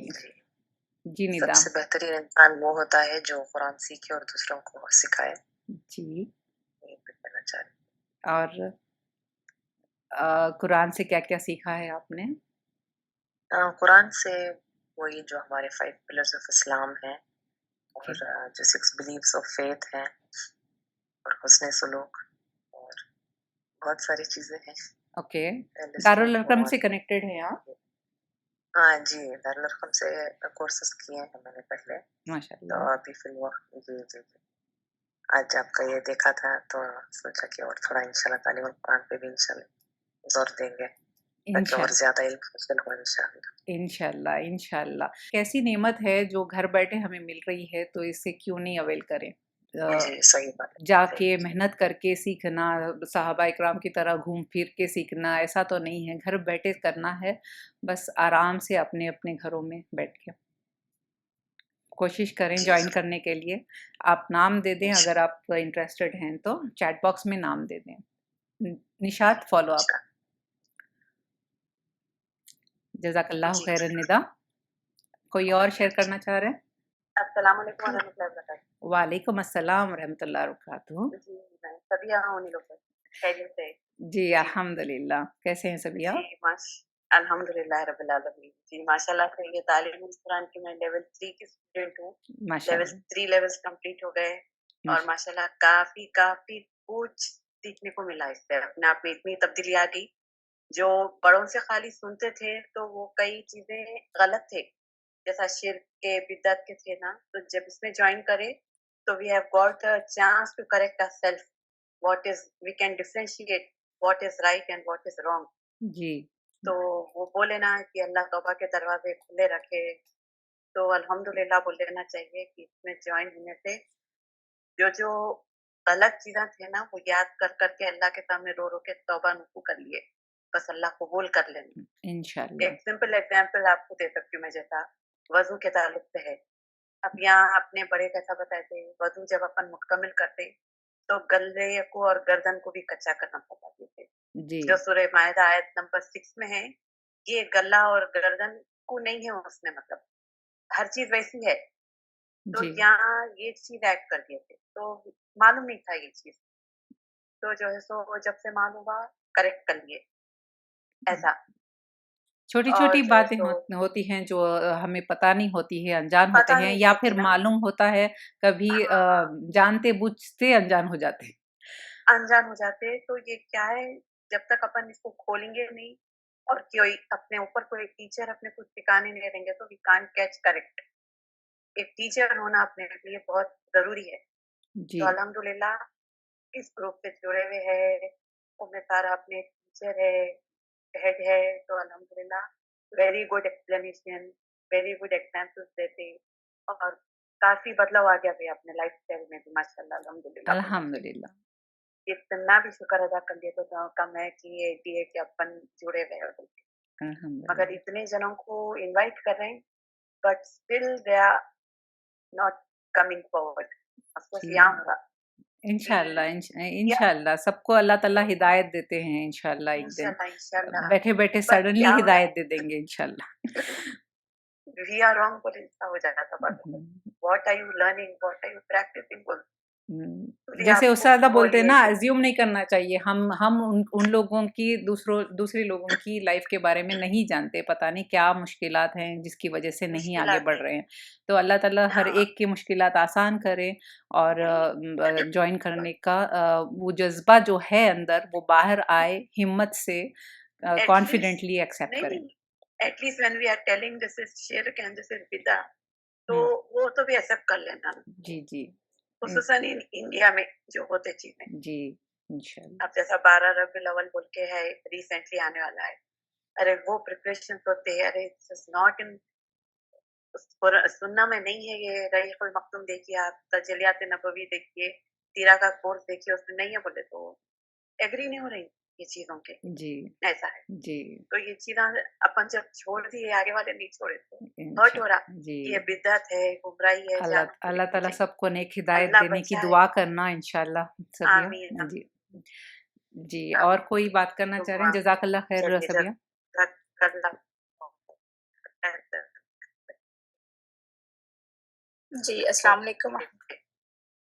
जी निदा. सबसे बेहतरीन इंसान वो होता है जो कुरान सीखे और दूसरों को सिखाए. जी. ये कहना चाह रही. और कुरान से क्या क्या सीखा है आपने? कुरान से वही जो हमारे 5 पिलर्स ऑफ इस्लाम हैं और जो 6 बिलीव्स ऑफ फेथ हैं और हुस्न सलूक और बहुत सारी चीज़ें हैं. ओके. दारुल अरकम से कनेक्टेड हैं आप? हाँ जी, दारुल अरकम से कोर्सेस किए हैं मैंने पहले. माशाल्लाह. तो अभी फिर वो जी आज आपका ये देखा था तो सोचा कि और थोड़ा इंशाल्लाह तालीमुल कुरान पे भी इंशाल्लाह जोर देंगे ताकि और ज़्यादा इल्म हासिल हो इंशाल्लाह. इंशाल्लाह इंशाल्लाह. कैसी नेमत है जो घर बैठे हमें मिल रही है, तो इसे क्यों नहीं अवेल करें. जी, सही बात है, जाके सही। मेहनत करके सीखना, सहाबा इकराम की तरह घूम फिर के सीखना, ऐसा तो नहीं है। घर बैठे करना है, बस आराम से अपने-अपने घरों में बैठ के। कोशिश करें जी, जॉइन करने के लिए। आप नाम दे दें जी, अगर आप इंटरेस्टेड हैं तो, चैट बॉक्स में नाम दे दें। Nishat follow up. अच्छा। जज़ाकल्लाहु जी, खैरन निदा। कोई और शेयर करना चाह रहे हैं? अस्सलाम वालेकुम वरहमतुल्लाहि वबरकातुहू। वालेकुम अस्सलाम वरहमतुल्लाहि वबरकातुहू। जी, मैं सबिया हूँ नीलोफर, खैरियत से? जी, जी, अल्हम्दुलिल्लाह। कैसे हैं सभी जी, आप? अल्हम्दुलिल्लाह रब्बिल आलमीन। जी, माशाल्लाह से ये तालीम कुरान की मैं लेवल 3 की स्टूडेंट हूँ। लेवल माशाअल्लाह, 3 लेवल्स कंप्लीट हो गए और माशा माशाल्लाह काफ़ी कुछ सीखने को मिला इससे। अपने आप में इतनी तब्दीली आ गई, जो बड़ों से खाली सुनते थे तो वो कई चीज़ें गलत थे। जैसा शिर्क के, बिदअत के थे ना, तो जब इसमें जॉइन करे तो we have got a chance to correct ourself, what is we can differentiate what is right and what is wrong. जी, तो वो बोले ना कि अल्लाह तौबा के दरवाजे खुले रखे, तो अल्हम्दुलिल्लाह बोल लेना चाहिए कि इसमें जॉइन होने से जो गलत चीज़ें थे ना, वो याद कर के अल्लाह के सामने रो के तौबा नसूह कर लिए। बस अल्लाह कबूल कर लेना। इंशाअल्लाह। एक सिंपल एग्ज़ाम्पल आपको दे सकती हूँ मैं, जैसा वज़ू के ताल्लुक से है। अब यहाँ अपने बड़े कैसा बताए थे, वज़ू जब अपन मुकम्मिल करते, तो गले को और गर्दन को भी कच्चा करना बताते थे। जी, जो सूरह माइदा आयत नंबर 6 में है, ये गला और गर्दन को नहीं है उसमें, मतलब हर चीज़ वैसी है। तो जी, यहाँ ये चीज़ ऐड कर दिए थे, तो मालूम नहीं था ये चीज़। तो जो है सो जब से मालूम हुआ, करेक्ट कर लिए, ऐसा। और छोटी-छोटी जो है बातें सो होती हैं जो हमें पता नहीं होती है, अनजान होते पता हैं नहीं या फिर होती ना। मालूम होता है, कभी हाँ, जानते-बूझते अनजान हो जाते हैं। अनजान हो जाते हैं, तो ये क्या है, जब तक अपन इसको खोलेंगे नहीं और कोई अपने ऊपर कोई टीचर अपने कुछ सिखाने नहीं देंगे, तो वी कांट कैच करेक्ट। एक टीचर होना अपने लिए बहुत ज़रूरी है। जी, तो अल्हम्दुलिल्लाह इस ग्रुप से जुड़े हुए हैं, उनमें सारा अपने टीचर है, हेड है, तो अल्हम्दुलिल्लाह very good explanation, very good examples देते, और काफ़ी बदलाव आ गया भई अपने लाइफ़स्टाइल में भी, माशाल्लाह अल्हम्दुलिल्लाह बोलना चाहिए। अल्हम्दुलिल्लाह, इतना भी शुक्र अदा कर लिए तो कम है कि ये है कि अपन जुड़े हुए हैं उनसे। मगर अल्हम्दुलिल्लाह। इतने जनों को इनवाइट कर रहे हैं, but still they are not coming forward. Of course जी, यहाँ होगा कि या इंशाअल्लाह सबको अल्लाह ताला हिदायत देते हैं इंशाअल्लाह एक दिन। इंशाल्लाह, इंशाल्लाह। बैठे-बैठे बट सडनली क्या हो रहा हिदायत है, दे देंगे इंशाअल्लाह। वी आर रॉन्ग बोले ऐसा हो जाता था बात में। हुँ। What are you learning, what are you practising बोल, जी जैसे उससे आपको ज़्यादा बोलते हैं बोलिए ना कि अज़्यूम नहीं करना चाहिए। हम उन लोगों की दूसरे लोगों की लाइफ़ के बारे में नहीं जानते, पता नहीं क्या मुश्किलात हैं जिसकी वज़ह से नहीं आगे मुश्किलात बढ़ है। रहे हैं। तो अल्लाह ताला हर हाँ, एक की मुश्किलात आसान करे और जॉइन करने का वो जज़्बा जो है अंदर वो बाहर आए हिम्मत से एटलीस्ट कॉन्फिडेंटली एक्सेप्ट नहीं, करें। नहीं, at least when we are telling this is शिर्क एंड दिस इज़ बिदअह, तो हुँ। वो तो भी एक्सेप्ट कर लेना ना, जी, जी। इन खुसूसन इन इंडिया में जो होते चीज़ें। जी, इंशाअल्लाह। अब जैसा 12 रबीउल अव्वल बोल के है, रिसेंटली आने वाला है। अरे वो प्रिपरेशंस होते हैं, अरे इट्स जस्ट नॉट इन सुन्ना में नहीं है ये। रहीकुल मख्तूम देखिए आप, तजलियात नबवी देखिए, सीरा का कोर्स देखिए, उसमें नहीं है बोले तो एग्री नहीं हो रही ये चीज़ों के, जी, ऐसा है। जी। तो ये चीज़ें अपन जब छोड़ दिए, आगे वाले नहीं छोड़े, तो हर्ट हो रहा जी। कि ये बिदअत है, गुमराही है, अल्लाह जानों को अल्लाह ताला चाहिए। सबको नेक हिदायत अल्लाह देने की बचाए, दुआ करना इंशाअल्लाह सबिया। आमीन, जी, आमीन, जी और आमीन। कोई बात करना चाह रहे दुआ हैं? जज़ाकल्लाह खैर चलिए सबिया। जज़ाकल्लाह खैर। जी, अस्सलाम वालेकुम।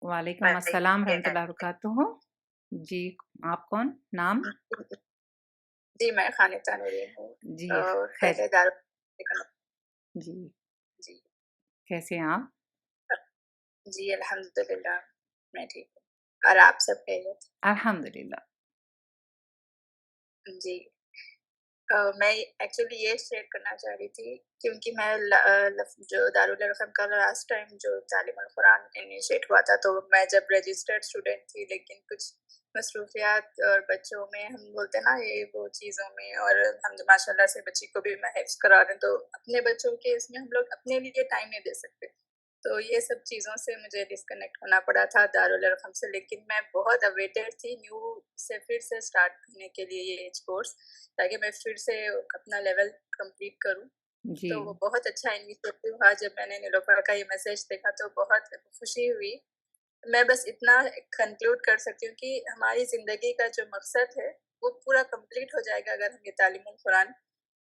वालेकुम अस्सलाम रहमतुल्लाहि व बरकातुहू। जी, आप कौन? नाम? जी, मैं खानिता नूरीन हूँ। जी, खैर पहले दारुल जी, जी, कैसे हैं आप? जी अल्हम्दुलिल्लाह मैं ठीक हूँ। और आप सब खैरियत? अल्हम्दुलिल्लाह। जी। मैं एक्चुअली ये शेयर करना चाह रही थी क्योंकि मैं जो दारुल अरक़म का लास्ट टाइम जो तालीमुल कुरान इनिशिएट हुआ था, तो मैं जब रजिस्टर्ड स्टूडेंट थी, लेकिन कुछ मसरूफ़ियात और बच्चों में हम बोलते हैं ना ये वो चीज़ों में, और हम माशाल्लाह से बच्ची को भी मैं हिफ्ज़ करा रहे हैं, तो अपने बच्चों के इसमें हम लोग अपने लिए टाइम नहीं दे सकते। تو یہ سب چیزوں سے مجھے ڈسکنیکٹ ہونا پڑا تھا دارال ارقم سے، لیکن میں بہت اویٹڈ تھی نیو سے پھر سے اسٹارٹ کرنے کے لیے یہ ایج کورس، تاکہ میں پھر سے اپنا لیول کمپلیٹ کروں. جی تو وہ بہت اچھا انیشیٹو ہوا. جب میں نے نیلوفر کا یہ میسج دیکھا تو بہت خوشی ہوئی. میں بس اتنا کنکلوڈ کر سکتی ہوں کہ ہماری زندگی کا جو مقصد ہے وہ پورا کمپلیٹ ہو جائے گا اگر ہم یہ تعلیم القرآن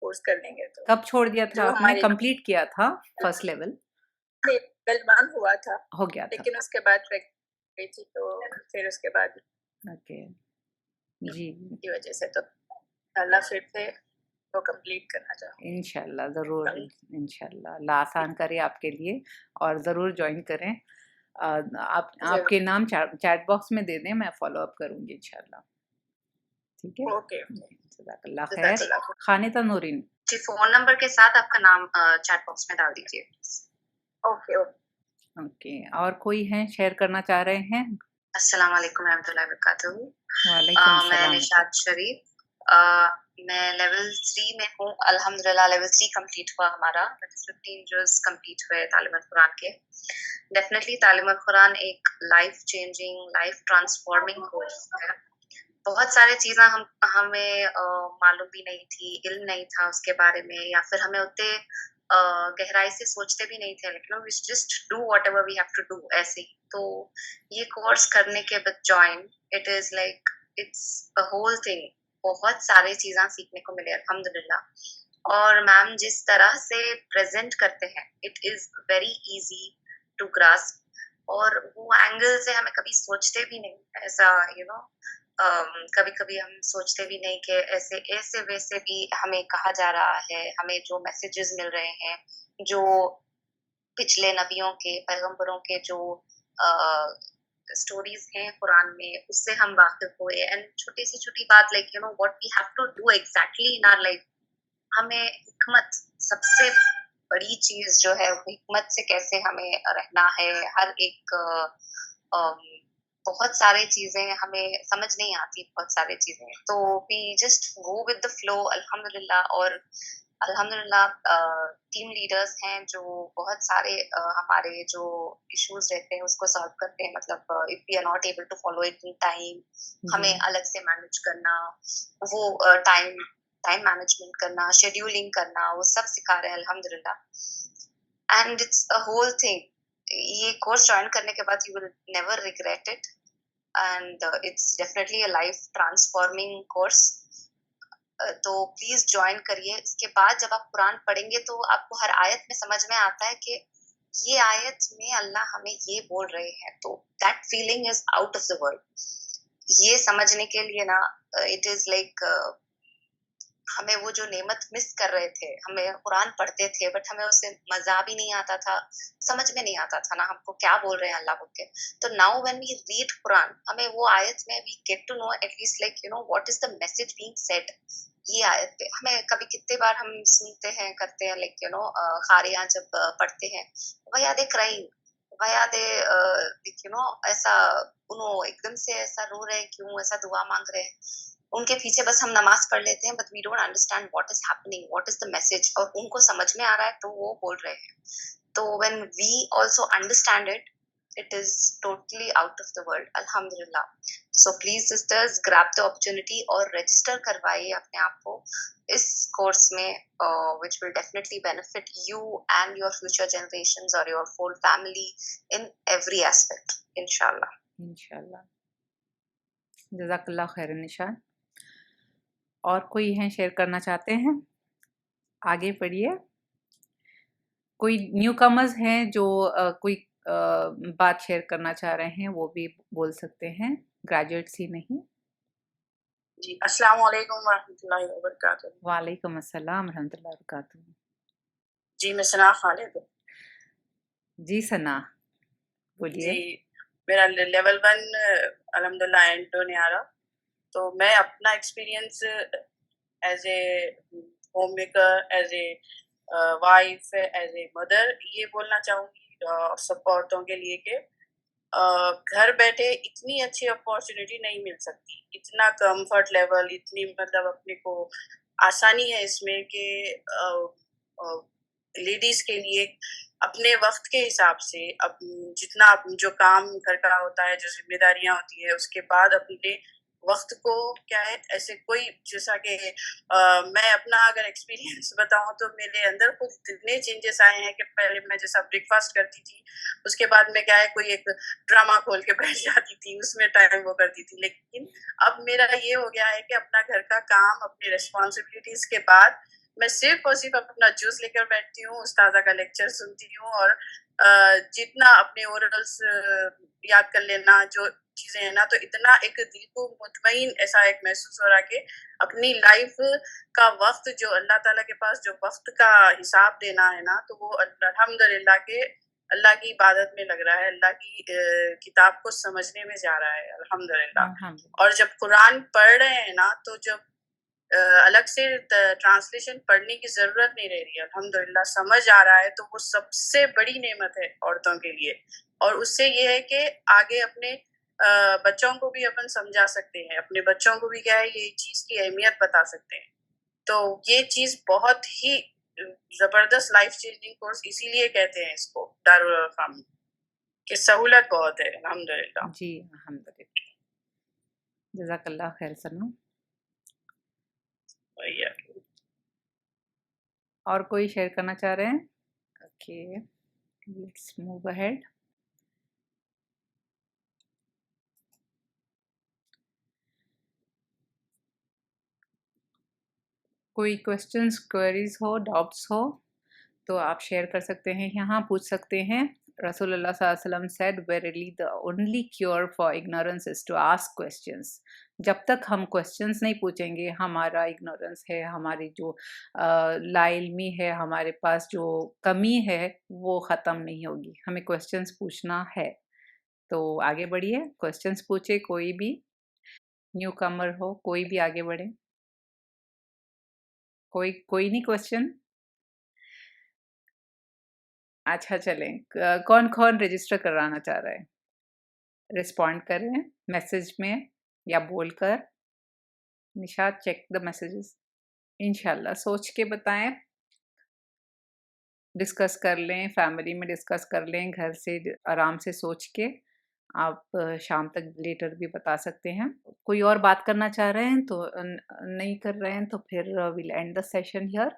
کورس کر لیں گے. تو کب چھوڑ دیا تھا جو آپ نے؟ ہمارے کمپلیٹ کیا تھا فرسٹ لیول؟ لیول 1 ہوا تھا ہو گیا تھا. لیکن اس کے بعد گئی تھی تو پھر اس کے بعد اوکے جی کی وجہ سے تو اللہ پھر سے وہ کمپلیٹ کرنا چاہوں. انشاءاللہ ضرور، انشاءاللہ اللہ آسان کرے آپ کے لیے، اور ضرور جوائن کریں. آپ کے نام چیٹ باکس میں دے دیں، میں فالو اپ کروں گی انشاءاللہ. ٹھیک ہے، اوکے جزاک اللہ خیر. خانیتا نورین جی فون نمبر کے ساتھ آپ کا نام چیٹ باکس میں ڈال دیجیے. Okay okay. اور کوئی ہیں شیئر کرنا چاہ رہے ہیں؟ السلام علیکم ورحمۃ اللہ وبرکاتہ. وعلیکم میں السلام. نشاد شریف، میں لیول 3 میں ہوں. الحمدللہ لیول 3 کمپلیٹ ہوا ہمارا، 15 ایئرز کمپلیٹ ہوئے تعلیم القرآن کے. ڈیفینیٹلی تعلیم القرآن ایک life changing, life transforming course ہے. بہت سارے چیزیں ہمیں معلوم بھی نہیں تھی، علم نہیں تھا اس کے بارے میں، یا پھر ہمیں اتنے گہرائی سے سوچتے بھی نہیں تھے، لیکن we just do whatever we have to do ایسے ہی. تو یہ کورس کرنے کے بعد join, it is like it's a whole thing. بہت سارے چیزیں سیکھنے کو ملے الحمدللہ. اور میم جس طرح سے پریزنٹ کرتے ہیں it is very easy to grasp, اور وہ اینگل سے ہمیں کبھی سوچتے بھی نہیں ایسا کبھی کبھی ہم سوچتے بھی نہیں کہ ایسے ویسے بھی ہمیں کہا جا رہا ہے. ہمیں جو میسیجز مل رہے ہیں، جو پچھلے نبیوں کے، پیغمبروں کے جو اسٹوریز ہیں قرآن میں، اس سے ہم واقف ہوئے. اینڈ چھوٹی سی چھوٹی بات like what we have to do exactly in our life. ہمیں حکمت، سب سے بڑی چیز جو ہے حکمت سے کیسے ہمیں رہنا ہے. ہر ایک بہت سارے چیزیں ہمیں سمجھ نہیں آتی، بہت سارے چیزیں، تو we just go with the flow الحمدللہ. اور الحمدللہ ٹیم لیڈرز ہیں جو بہت سارے ہمارے جو ایشوز رہتے ہیں اس کو سالو کرتے ہیں. مطلب if we are not able to follow it in time, ہمیں الگ سے مینیج کرنا، وہ ٹائم مینجمنٹ کرنا، شیڈیولنگ کرنا، وہ سب سکھا رہے ہیں الحمدللہ. And it's a whole thing. یہ کورس جوائن کرنے کے بعد you will never regret it, and it's definitely a life transforming course. تو پلیز جوائن کریے. اس کے بعد جب آپ قرآن پڑھیں گے تو آپ کو ہر آیت میں سمجھ میں آتا ہے کہ یہ آیت میں اللہ ہمیں یہ بول رہے ہیں، تو that feeling is out of the world. یہ سمجھنے کے لیے نا اٹ از لائک ہمیں وہ جو نعمت مس کر رہے تھے، ہمیں قرآن پڑھتے تھے بٹ ہمیں اس سے مزہ بھی نہیں آتا تھا، سمجھ میں نہیں آتا تھا نا ہم کو کیا بول رہے ہیں اللہ بول کے. تو ناؤ وین وی ریڈ قرآن، ہمیں وہ آیت میں we get to know at least like what is the message being said. یہ آیت پہ ہمیں کبھی کتنے بار ہم سنتے ہیں، کرتے ہیں لائک قاریاں جب پڑھتے ہیں، ویاد کرائنگ، ویاد ایسا انہوں ایک دم سے ایسا رو رہے کیوں، ایسا دعا مانگ رہے ہیں. ان کے پیچھے بس ہم نماز پڑھ لیتے ہیں but we don't understand what is happening, what is the message. اور ان کو سمجھ میں آ رہا ہے تو وہ بول رہے ہیں. تو when we also understand it, it is totally out of the world alhamdulillah. So please sisters grab the opportunity اور register کروائیے اپنے آپ کو اس کورس میں which will definitely benefit you and your future generations or your whole family in every aspect inshallah. انشاءاللہ. جزاک اللہ خیر نشان. اور کوئی ہیں شیئر کرنا چاہتے ہیں؟ آگے پڑھیے. کوئی نیو کمرز ہیں جو کوئی بات شیئر کرنا چاہ رہے ہیں وہ بھی بول سکتے ہیں، گریجویٹس ہی نہیں. جی السلام علیکم ورحمۃ اللہ وبرکاتہ. وعلیکم السلام ورحمۃ اللہ وبرکاتہ. جی میں ثنا خالد ہوں. جی ثنا بولیے. جی میرا لیول 1 الحمدللہ اینڈ نہیں آ رہا، تو میں اپنا experience as a home maker, as a wife, as a mother یہ بولنا چاہوں گی سب عورتوں کے لیے کہ گھر بیٹھے اتنی اچھی اپارچونیٹی نہیں مل سکتی، اتنا کمفرٹ لیول، اتنی مطلب اپنے کو آسانی ہے اس میں کہ लेडीज के लिए अपने वक्त के हिसाब से जितना जो काम घर का होता है, जो जिम्मेदारियां होती है, उसके बाद अपने वक्त को क्या है ऐसे कोई जैसा कि मैं अपना अगर एक्सपीरियंस बताऊं तो मेरे अंदर खुद इतने चेंजेस आए हैं कि पहले मैं जैसा ब्रेकफास्ट करती थी, उसके बाद में क्या है कोई एक ड्रामा खोल के बैठ जाती थी, उसमें टाइम वो करती थी। लेकिन अब मेरा ये हो गया है कि अपना घर का काम, अपनी रिस्पॉन्सिबिलिटीज के बाद मैं सिर्फ और सिर्फ अपना जूस लेकर बैठती हूँ, उस्तादा का लेक्चर सुनती हूँ, और जितना अपने ओरल्स याद कर लेना, जो चीजें हैं ना, तो इतना एक दिल को मुतमईन ऐसा एक महसूस हो रहा कि अपनी लाइफ का वक्त जो अल्लाह ताला के पास जो वक्त का हिसाब देना है ना, तो वो अल्हम्दुलिल्लाह के अल्लाह की इबादत में लग रहा है, अल्लाह की किताब को समझने में जा रहा है अल्हम्दुलिल्लाह। और जब कुरान पढ़ रहे हैं ना, तो जब अलग से ट्रांसलेशन पढ़ने की जरूरत नहीं रह रही है, अल्हम्दुलिल्लाह समझ आ रहा है, तो वो सबसे बड़ी नेमत है औरतों के लिए। और उससे ये है कि आगे अपने बच्चों को भी अपन समझा सकते हैं, अपने बच्चों को भी क्या है ये चीज की अहमियत बता सकते हैं। तो ये चीज बहुत ही जबरदस्त लाइफ चेंजिंग कोर्स इसीलिए कहते हैं इसको दारुल अरकम, कि सहूलत बहुत है अल्हम्दुलिल्लाह। जी अल्हम्दुलिल्लाह, जज़ाकल्लाह खैर सनम। और कोई शेयर करना चाह रहे हैं? Okay, let's move ahead. कोई क्वेश्चंस, क्वेरीज हो, डाउट्स हो तो आप शेयर कर सकते हैं, यहाँ पूछ सकते हैं। रसूलुल्लाह सल्लल्लाहु अलैहि वसल्लम said verily the only cure for ignorance is to ask questions। जब तक हम क्वेश्चंस नहीं पूछेंगे, हमारा इग्नोरेंस है, हमारी जो लाइल्मी है, हमारे पास जो कमी है वो ख़त्म नहीं होगी। हमें क्वेश्चंस पूछना है, तो आगे बढ़िए, क्वेश्चंस पूछे, कोई भी न्यू कमर हो, कोई भी आगे बढ़े। कोई नहीं क्वेश्चन? अच्छा चलें, कौन कौन रजिस्टर कराना चाह रहा है? रिस्पॉन्ड करें मैसेज में या बोलकर। निशात चेक द मैसेजेस, इंशाल्लाह सोच के बताएं, डिस्कस कर लें, फैमिली में डिस्कस कर लें, घर से आराम से सोच के आप शाम तक लेटर भी बता सकते हैं। कोई और बात करना चाह रहे हैं तो नहीं कर रहे हैं तो फिर will end the session here.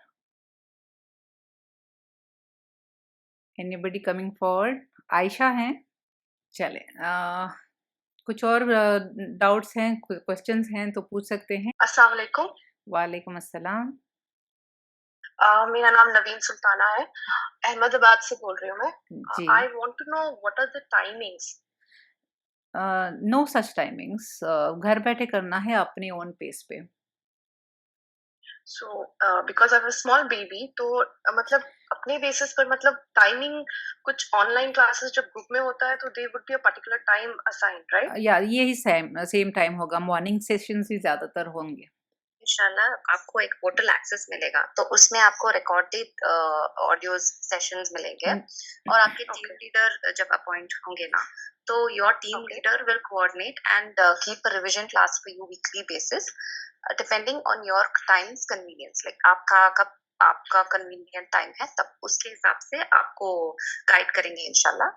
Anybody coming forward? Ayesha हैं? चलें, कुछ और डाउट्स हैं, क्वेश्चंस हैं तो पूछ सकते हैं। अस्सलाम वालेकुम। वालेकुम अस्सलाम। मेरा नाम नवीन सुल्ताना है, अहमदाबाद से बोल रही हूँ मैं। जी। I want to know what are the timings? No such timings, घर बैठे करना है अपने ओन पेस पे। So because I have a small baby, तो मतलब अपने बेसिस पर मतलब टाइमिंग कुछ ऑनलाइन क्लासेस जब ग्रुप में होता है तो they would be a particular time assigned, right? या यही सेम टाइम होगा, मॉर्निंग सेशंस ही ज्यादातर होंगे। इंशाल्लाह आपको एक पोर्टल एक्सेस मिलेगा, तो उसमें आपको रिकॉर्डेड ऑडियो सेशंस मिलेंगे, और आपके टीम लीडर जब अपॉइंट होंगे ना, तो your team leader will coordinate and keep a revision class for you weekly basis, depending on your time's convenience. Like आपका कन्वीनियंट टाइम है, तब उसके हिसाब से आपको गाइड करेंगे इंशाल्लाह।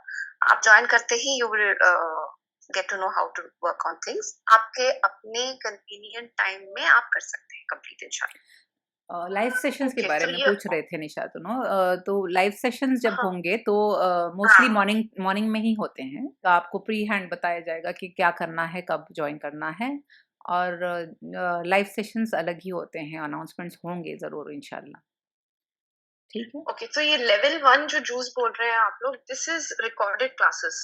आप ज्वाइन करते ही you will get to know how to work on things। आपके अपने convenient time में आप कर सकते हैं complete इंशाल्लाह। लाइव सेशंस के बारे में पूछ रहे थे निशात, तो लाइव सेशंस जब होंगे तो मोस्टली मॉर्निंग में ही होते हैं, तो आपको प्री हैंड बताया जाएगा कि क्या करना है, कब ज्वाइन करना है, और लाइव सेशंस अलग ही होते हैं, अनाउंसमेंट्स होंगे ज़रूर इंशाल्लाह। ठीक है। ओके, तो ये लेवल 1 जो जूस बोल रहे हैं आप लोग, दिस इज रिकॉर्डेड क्लासेस?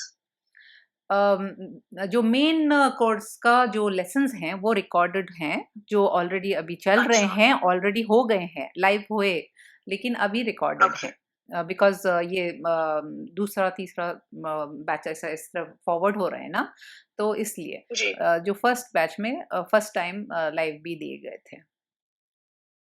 जो मेन कोर्स का जो लेसन्स हैं वो रिकॉर्डेड हैं, जो ऑलरेडी अभी चल रहे हैं, ऑलरेडी हो गए हैं, लाइव हुए, लेकिन अभी रिकॉर्डेड है, बिकॉज ये दूसरा तीसरा बैच ऐसा इस तरह फॉरवर्ड हो रहे हैं ना, तो इसलिए जो फर्स्ट बैच में फर्स्ट टाइम लाइव भी दिए गए थे।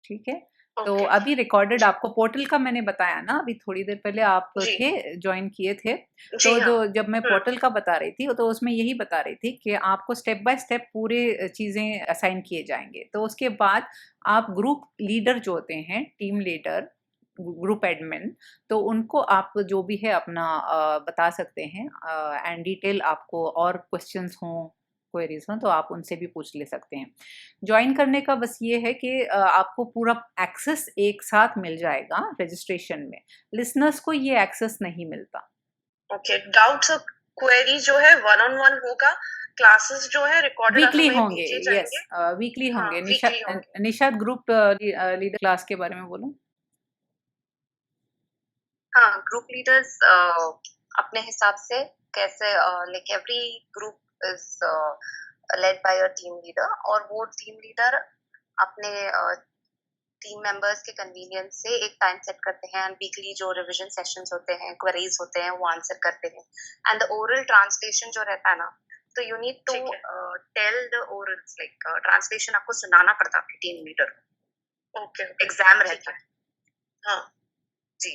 ठीक है, तो अभी रिकॉर्डेड आपको पोर्टल का मैंने बताया ना, अभी थोड़ी देर पहले आप थे ज्वाइन किए थे, तो जो जब मैं पोर्टल का बता रही थी तो उसमें यही बता रही थी कि आपको स्टेप बाय स्टेप पूरे चीज़ें असाइन किए जाएंगे, तो उसके बाद आप ग्रुप लीडर जो होते हैं, टीम लीडर, ग्रुप एडमिन, तो उनको आप जो भी है अपना बता सकते हैं, एंड डिटेल आपको और क्वेश्चंस हों, क्वेरीज हों, तो आप उनसे भी पूछ ले सकते हैं। ज्वाइन करने का बस ये है कि आपको पूरा एक्सेस एक साथ मिल जाएगा रजिस्ट्रेशन में, लिसनर्स को ये एक्सेस नहीं मिलता। ओके, डाउट्स और क्वेरी जो है 1-on-1 होगा, क्लासेस जो है रिकॉर्डेड वीकली होंगे, यस वीकली होंगे। निशाद ग्रुप लीडर क्लास के बारे में बोलो। हाँ, ग्रुप लीडर्स अपने हिसाब से कैसे, like every group is led by a team leader, और वो टीम लीडर अपने टीम मेंबर्स के कन्वीनियंस से एक टाइम सेट करते हैं, एंड वीकली जो रिवीजन सेशंस होते हैं, क्वेरीज होते हैं, वो आंसर करते हैं। एंड द ओरल ट्रांसलेशन जो रहता है ना, तो you need to tell the orals, like translation आपको सुनाना पड़ता है आपकी टीम लीडर को। ओके, एग्जाम रहता है। हाँ जी,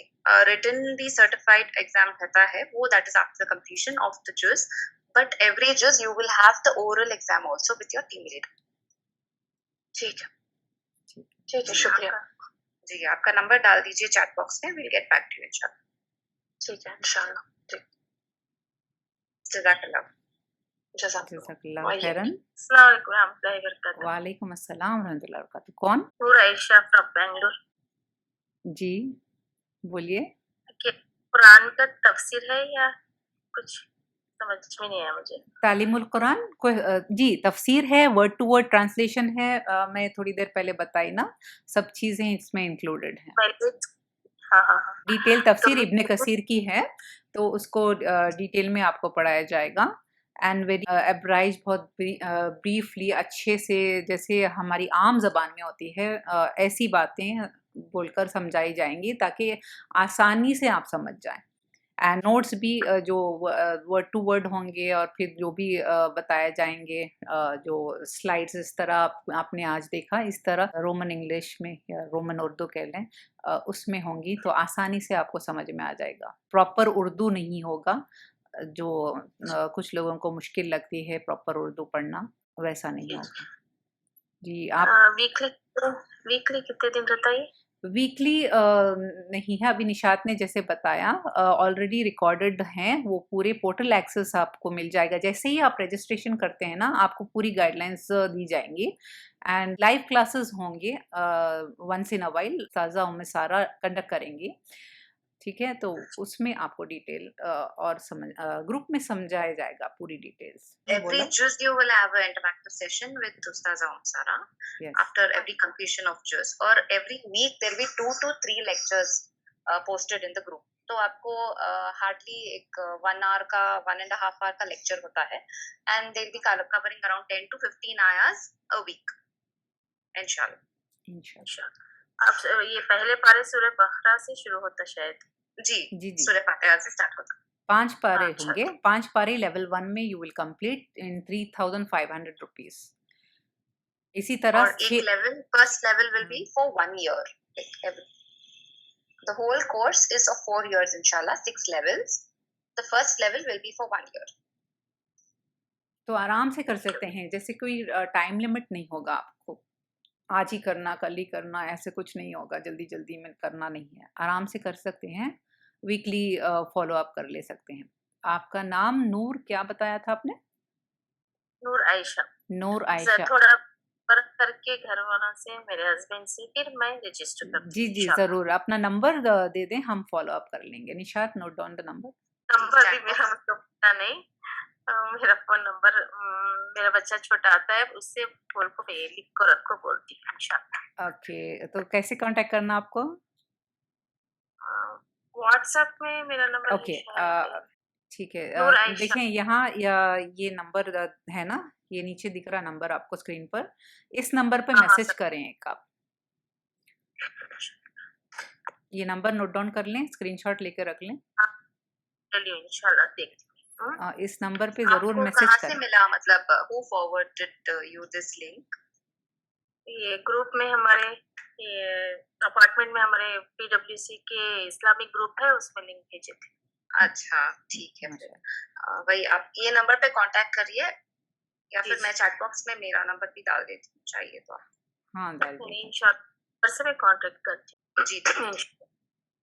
रिटन दी सर्टिफाइड एग्जाम रहता है वो, that is after completion of the जज, बट एवरी जज you will have the oral exam also with your team leader. ठीक है, ठीक है, शुक्रिया जी। आपका नंबर डाल दीजिए चैट बॉक्स में, will get back to you इंशाल्लाह। ठीक है, इंशाल्लाह। ठीक, जज़ाकल्लाह। जज़ाकल्लाह खैरन। अस्सलाम वालेकुम रहमतुल्लाहि व बरकातहू। वालेकुम अस्सलाम रहमतुल्लाहि व बरकातहू। कौन? नूर आयशा फ्रॉम बेंगलुरु। जी बोलिए। कुरान का तफसीर है या कुछ समझ में नहीं आया मुझे। तालीमुल कुरान को जी तफसीर है, वर्ड टू वर्ड ट्रांसलेशन है, मैं थोड़ी देर पहले बताई ना, सब चीज़ें इसमें इंक्लूडेड हैं। हाँ। डिटेल तफसीर इब्न कसीर की है, तो उसको डिटेल में आपको पढ़ाया जाएगा, एंड वेरी एब्राइज, बहुत ब्रीफली अच्छे से, जैसे हमारी आम ज़बान में होती है, ऐसी बातें बोलकर समझाई जाएंगी ताकि आसानी से आप समझ जाएं। एंड नोट्स भी जो वर्ड टू वर्ड होंगे, और फिर जो भी बताए जाएंगे, जो स्लाइड्स इस तरह आपने आज देखा, इस तरह रोमन इंग्लिश में या रोमन उर्दू कह लें, उसमें होंगी, तो आसानी से आपको समझ में आ जाएगा। प्रॉपर उर्दू नहीं होगा, जो कुछ लोगों को मुश्किल लगती है प्रॉपर उर्दू पढ़ना, वैसा नहीं होगा जी। आप वीकली कितने दिन रहता है? वीकली नहीं है, अभी निशात ने जैसे बताया, ऑलरेडी रिकॉर्डेड हैं, वो पूरे पोर्टल एक्सेस आपको मिल जाएगा। जैसे ही आप रजिस्ट्रेशन करते हैं ना, आपको पूरी गाइडलाइंस दी जाएंगी, एंड लाइव क्लासेस होंगे वंस इन अ वाइल, साजा उम्मे सारा कंडक्ट करेंगी, ठीक है। तो उसमें आपको डिटेल और ग्रुप में समझाया जाएगा पूरी details. Every Tuesday you will have an interactive session with Ustaza Sara after every completion of juz, or every week there will be 2 to 3 lectures posted in the group. तो आपको hardly एक 1 hour का 1.5 hour का lecture होता है, and they will be covering around 10 to 15 hours a week, इंशाल्लाह। अब ये पहले पारे सूरह बकरा से शुरू होता शायद। जी सूरह फातिहा से स्टार्ट होता। 5 पारे होंगे, 5 पारे लेवल 1 में you will complete in 3500 rupees. इसी तरह एक level, first level will be for 1 year. The whole course is of 4 years inshallah, 6 levels. The first level will be for 1 year. तो आराम से कर सकते हैं, जैसे कोई टाइम लिमिट नहीं होगा आपको, आज ही करना कल ही करना ऐसे कुछ नहीं होगा, जल्दी जल्दी में करना नहीं है, आराम से कर सकते हैं, वीकली फॉलो अप कर ले सकते हैं। आपका नाम नूर क्या बताया था आपने? नूर आयशा। नूर आयशा। थोड़ा वर्क करके घर वालों से, मेरे हस्बैंड से, फिर मैं रजिस्टर करती हूँ। जी जरूर, अपना नंबर दे दें, हम फॉलो अप कर लेंगे। Nishat, note down the number. Number भी मेरा मतलब पता नहीं, मेरा फोन नंबर, मेरा बच्चा छोटा आता है, उससे फोन को लिख कर रखो बोलती हूँ इंशाल्लाह। ओके, तो कैसे कांटेक्ट करना आपको? व्हाट्सएप में मेरा नंबर। ओके ठीक है, देखें यहाँ ये नंबर है ना, ये नीचे दिख रहा नंबर आपको स्क्रीन पर, इस नंबर पर मैसेज करें एक आप, ये नंबर नोट डाउन कर लें, स्क्रीनशॉट लेकर रख लें। चलिए इंशाल्लाह देखते हैं। इस नंबर पे जरूर मैसेज करें। कहाँ से मिला, मतलब who forwarded you this link? ये ग्रुप में हमारे, ये अपार्टमेंट में हमारे PWC के इस्लामिक ग्रुप है, उसमें लिंक भेजे थे। अच्छा ठीक है, वही आप ये नंबर पे कांटेक्ट करिए, या फिर मैं चैट बॉक्स में मेरा नंबर भी डाल देती हूँ, चाहिए तो। हाँ डाल दीजिए। इंशाल्लाह से मैं कांटेक्ट करती हूँ। जी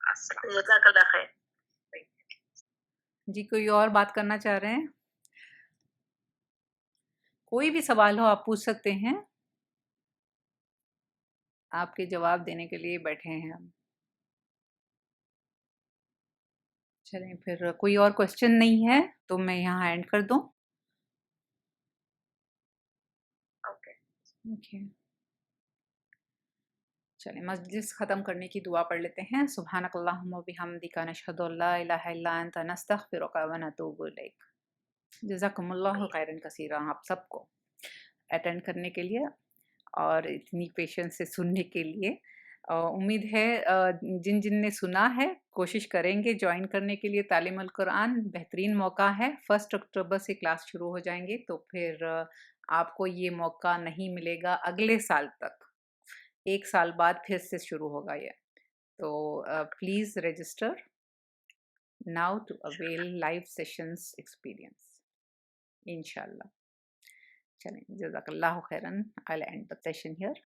अस्सलाम। जज़ाकल्लाह खैर। जी, कोई और बात करना चाह रहे हैं? कोई भी सवाल हो आप पूछ सकते हैं। आपके जवाब देने के लिए बैठे हैं हम। चलें, फिर कोई और क्वेश्चन नहीं है तो मैं यहाँ एंड कर दूँ? ओके। ओके। चलें, मजलिस ख़त्म करने की दुआ पढ़ लेते हैं। सुब्हानकल्लाहुम्मा व बिहम्दिका नशहदु अल्ला इलाहा इल्ला अंता नस्तगफिरुका व नतूबु इलैक। जज़ाकुमुल्लाहु खैरन कसीरा आप सबको अटेंड करने के लिए और इतनी पेशेंस से सुनने के लिए। उम्मीद है जिन जिन ने सुना है कोशिश करेंगे ज्वाइन करने के लिए। तालीमुल कुरान बेहतरीन मौका है। 1 अक्टूबर से क्लास शुरू हो जाएंगे तो फिर आपको ये मौका नहीं मिलेगा अगले साल तक। 1 साल बाद फिर से शुरू होगा ये। तो please register now to avail live sessions experience इंशाल्लाह। चलें, जज़ाकल्लाहु खैरन। I will end the session here.